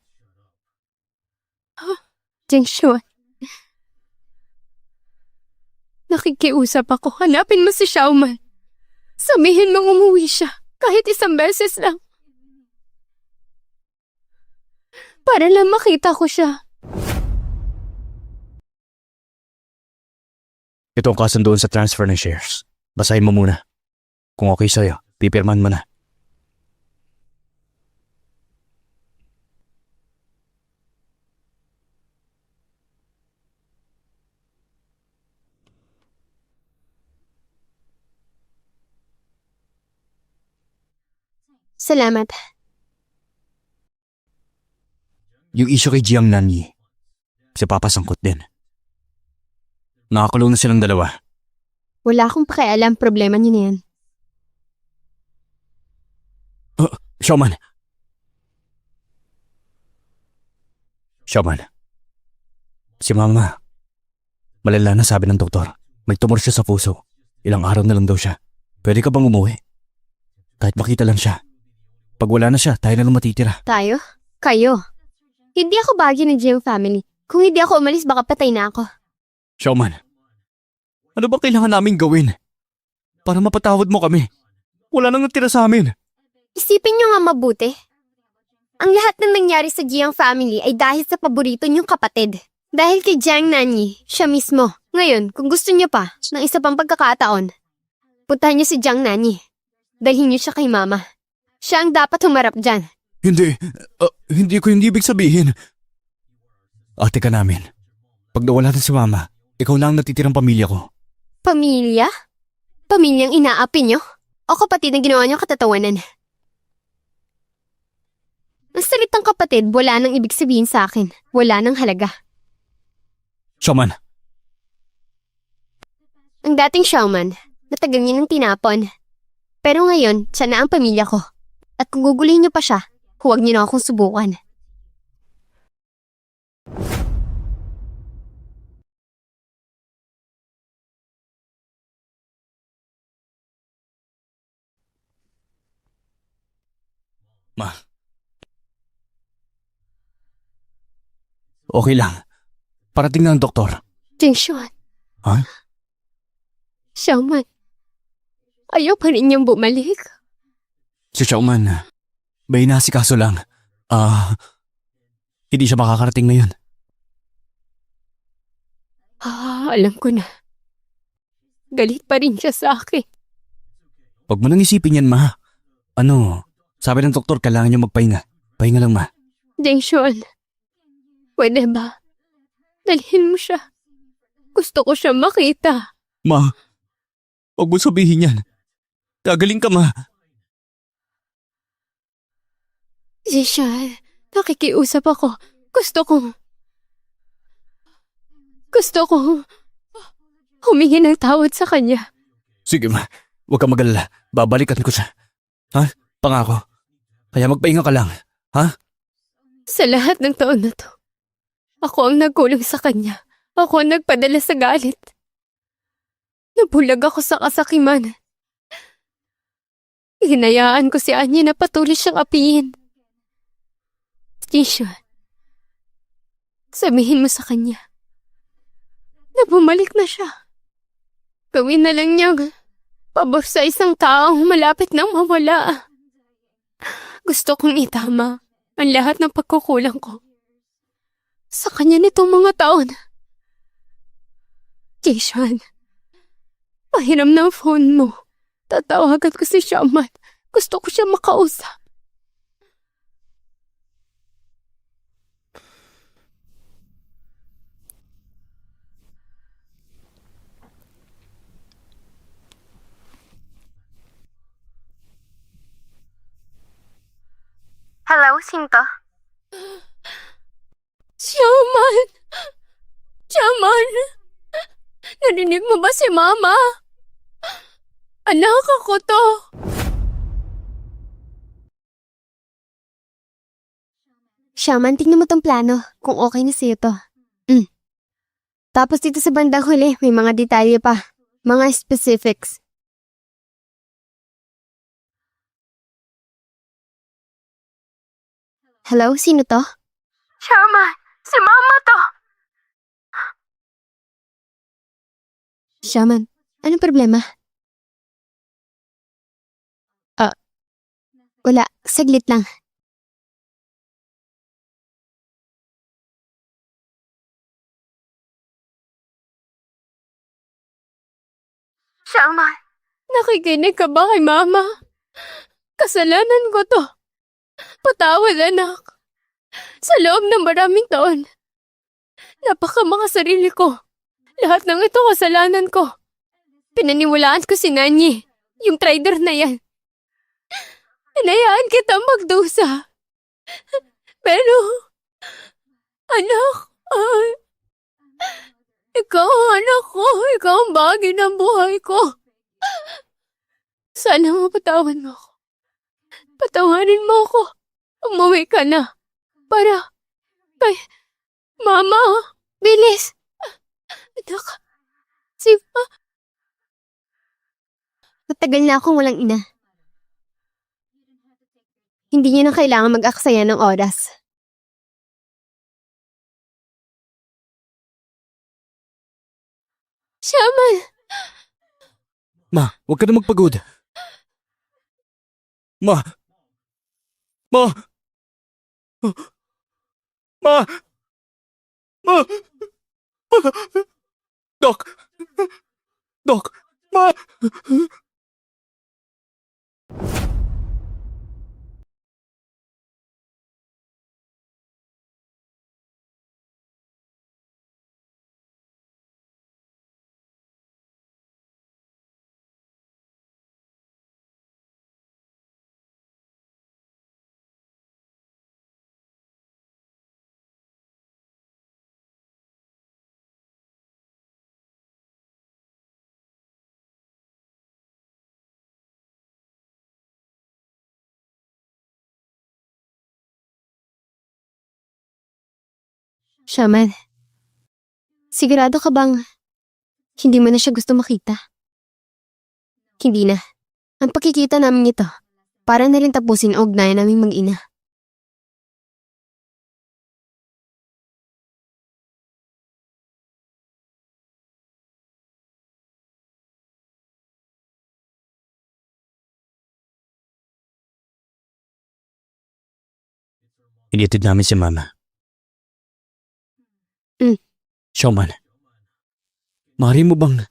Jingshuan. Nakikiusap ako. Hanapin mo si Xiaoman. Sabihin mong umuwi siya. Kahit isang beses lang. Para lang makita ko siya. Ito ang kasunduan sa transfer ng shares. Basahin mo muna. Kung okay sa'yo, pipirman mo na. Salamat. Yung issue kay Jiang Nanyi, si Papa sangkot din. Nakakulong na silang dalawa. Wala akong pakialam. Problema niyo na yan. Xiaoman. Xiaoman. Si Mama. Malala na, sabi ng doktor. May tumor siya sa puso. Ilang araw na lang daw siya. Pwede ka bang umuwi? Kahit makita lang siya. Pag wala na siya, tayo na lang matitira. Tayo? Kayo? Hindi ako bagay ng Jiang family. Kung hindi ako umalis, baka patay na ako. Xiaoman. Ano ba kailangan namin gawin? Para mapatawad mo kami. Wala nang natira sa amin. Isipin niyo nga mabuti. Ang lahat ng nangyari sa Jiang family ay dahil sa paborito niyong kapatid. Dahil kay Jiang Nanyi, siya mismo. Ngayon, kung gusto niyo pa, ng isa pang pagkakataon, puntahan niyo si Jiang Nanyi. Dalhin niyo siya kay Mama. Siya ang dapat humarap dyan. Hindi ko hindi ibig sabihin. Ate ka namin. Pag nawala na si Mama, ikaw na ang natitirang pamilya ko. Pamilya? Pamilyang inaapi niyo? O kapatid na ginawa niyong katatawanan? Ang salitang kapatid, wala nang ibig sabihin sa akin. Wala nang halaga. Xiaoman. Ang dating Xiaoman, natagal niya ng tinapon. Pero ngayon, siya na ang pamilya ko. At kung gugulihin niyo pa siya, huwag niyo na akong subukan. Ma. Okay lang. Parating na ang doktor. Jingshuan. Ha? Xiaoman. Ayaw pa rin niyang bumalik. Si Xiaoman, may nasikaso lang. Hindi siya makakarating ngayon. Alam ko na. Galit pa rin siya sa akin. Huwag mo nang isipin yan, Ma. Sabi ng doktor, kailangan niyo magpahinga. Pahinga lang, Ma. Jingshuan. Pwede ba? Dalhin mo siya. Gusto ko siya makita. Ma, huwag mo sabihin yan. Gagaling ka, Ma. Jingshuan, nakikiusap ako. Gusto ko humingi ng tawad sa kanya. Sige, Ma. Huwag ka mag-alala. Babalikan ko siya. Ha? Pangako. Kaya magpahinga ka lang. Ha? Sa lahat ng taon na to, ako ang nagkulang sa kanya. Ako ang nagpadala sa galit. Nabulag ako sa kasakiman. Hinayaan ko si Anya na patuloy siyang apihin. Jingshuan, sabihin mo sa kanya na bumalik na siya. Gawin na lang niyang pabor sa isang taong malapit nang mawala. Gusto kong itama ang lahat ng pagkukulang ko sa kanya nitong mga taon. Jingshuan, pahiram ng phone mo. Tatawagan ko si Xiaoman. Gusto ko siya makausap. Hello, Sinto? Xiaoman! Xiaoman! Narinig mo ba si Mama? Anak, ako to. Shaman, tingnan mo tong plano. Kung okay na sa'yo to. Tapos dito sa bandang huli, may mga detalye pa. Mga specifics. Hello? Sino to? Shaman, si Mama to. Shaman, anong problema? Wala. Saglit lang. Shaman, Nakikinig ka ba kay Mama? Kasalanan ko to. Patawad, anak. Sa loob ng maraming taon, napakamakasarili ko. Lahat ng ito kasalanan ko. Pinaniwalaan ko si Nanyi, yung trader na yan. Hinayaan kita magdusa. Pero, anak, ikaw ang anak ko. Ikaw ang bahagi ng buhay ko. Sana mapatawad mo ako. Patawarin mo ako. Umuwi ka na. Para kay Mama. Bilis. Anak. Matagal na akong walang ina. Hindi niyo na kailangan mag-aksaya ng oras. Shaman! Ma, huwag ka na magpagod. Ma! Ma! Ma! Ma! Ma! Doc! Doc! Ma! Shaman, sigurado ka bang hindi mo na siya gusto makita? Hindi na. Ang pakikita namin ito, para na rin tapusin ang ugnayan naming mag-ina. Initid namin si Mama. Showman, maaari mo bang...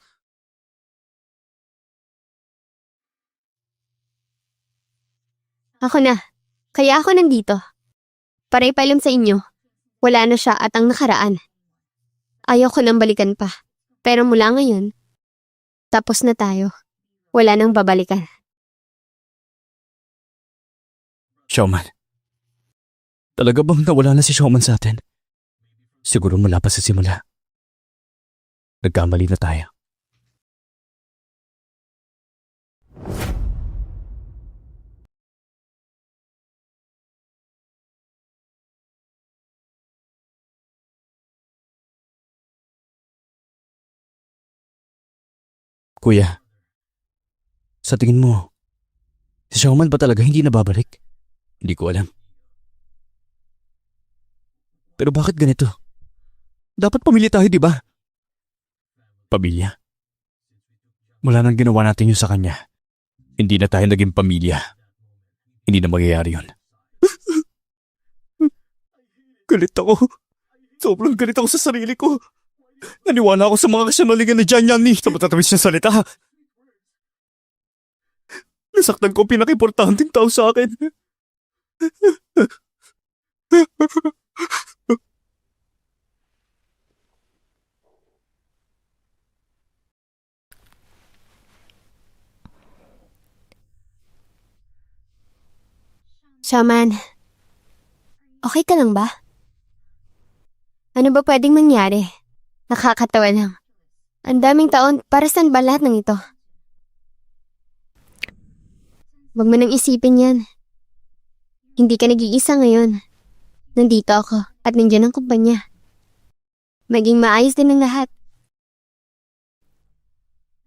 Ako na. Kaya ako nandito. Para ipailam sa inyo, wala na siya at ang nakaraan. Ayaw ko nang balikan pa. Pero mula ngayon, tapos na tayo. Wala nang babalikan. Showman, talaga bang nawala na si Showman sa atin? Siguro mula pa sa simula. Nagkamali na tayo. Kuya, sa tingin mo, si Showman ba talaga hindi nababalik? Hindi ko alam. Pero bakit ganito? Dapat pamilya tayo, di ba? Pamilya? Mula nang ginawa natin yun sa kanya, hindi na tayo naging pamilya. Hindi na magyayari yun. Galit ako. Sobrang galit ako sa sarili ko. Naniwala ako sa mga kasinungalingan ni John Yanni sa matatawis niya salita. Nasaktan ko ang pinaka-importanting tao sa akin. Shaman, okay ka lang ba? Ano ba pwedeng mangyari? Nakakatawa lang. Ang daming taon, para saan ba lahat ng ito? Huwag mo nang isipin yan. Hindi ka nag-iisa ngayon. Nandito ako at nandiyan ang kumpanya. Maging maayos din ang lahat.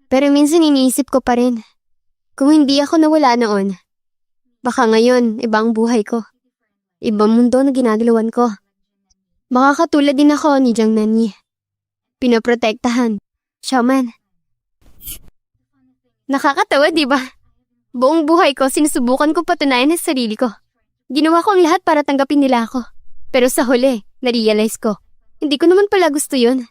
Pero minsan iniisip ko pa rin, kung hindi ako nawala noon, baka ngayon iba ang buhay ko. Ibang mundo na ginagalawan ko. Baka katulad din ako ni Jiang Nani. Pinoprotektahan. Shaman. Nakakatawa, di ba? Buong buhay ko, sinusubukan kong patunayan sa sarili ko. Ginawa ko ang lahat para tanggapin nila ako. Pero sa huli, na-realize ko, hindi ko naman pala gusto yun.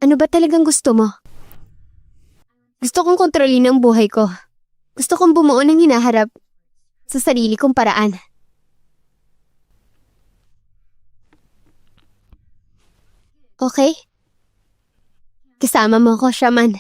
Ano ba talagang gusto mo? Gusto kong kontrolin ang buhay ko. Gusto kong bumuo ng hinaharap sa sarili kong paraan. Okay? Kasama mo ko, Shaman.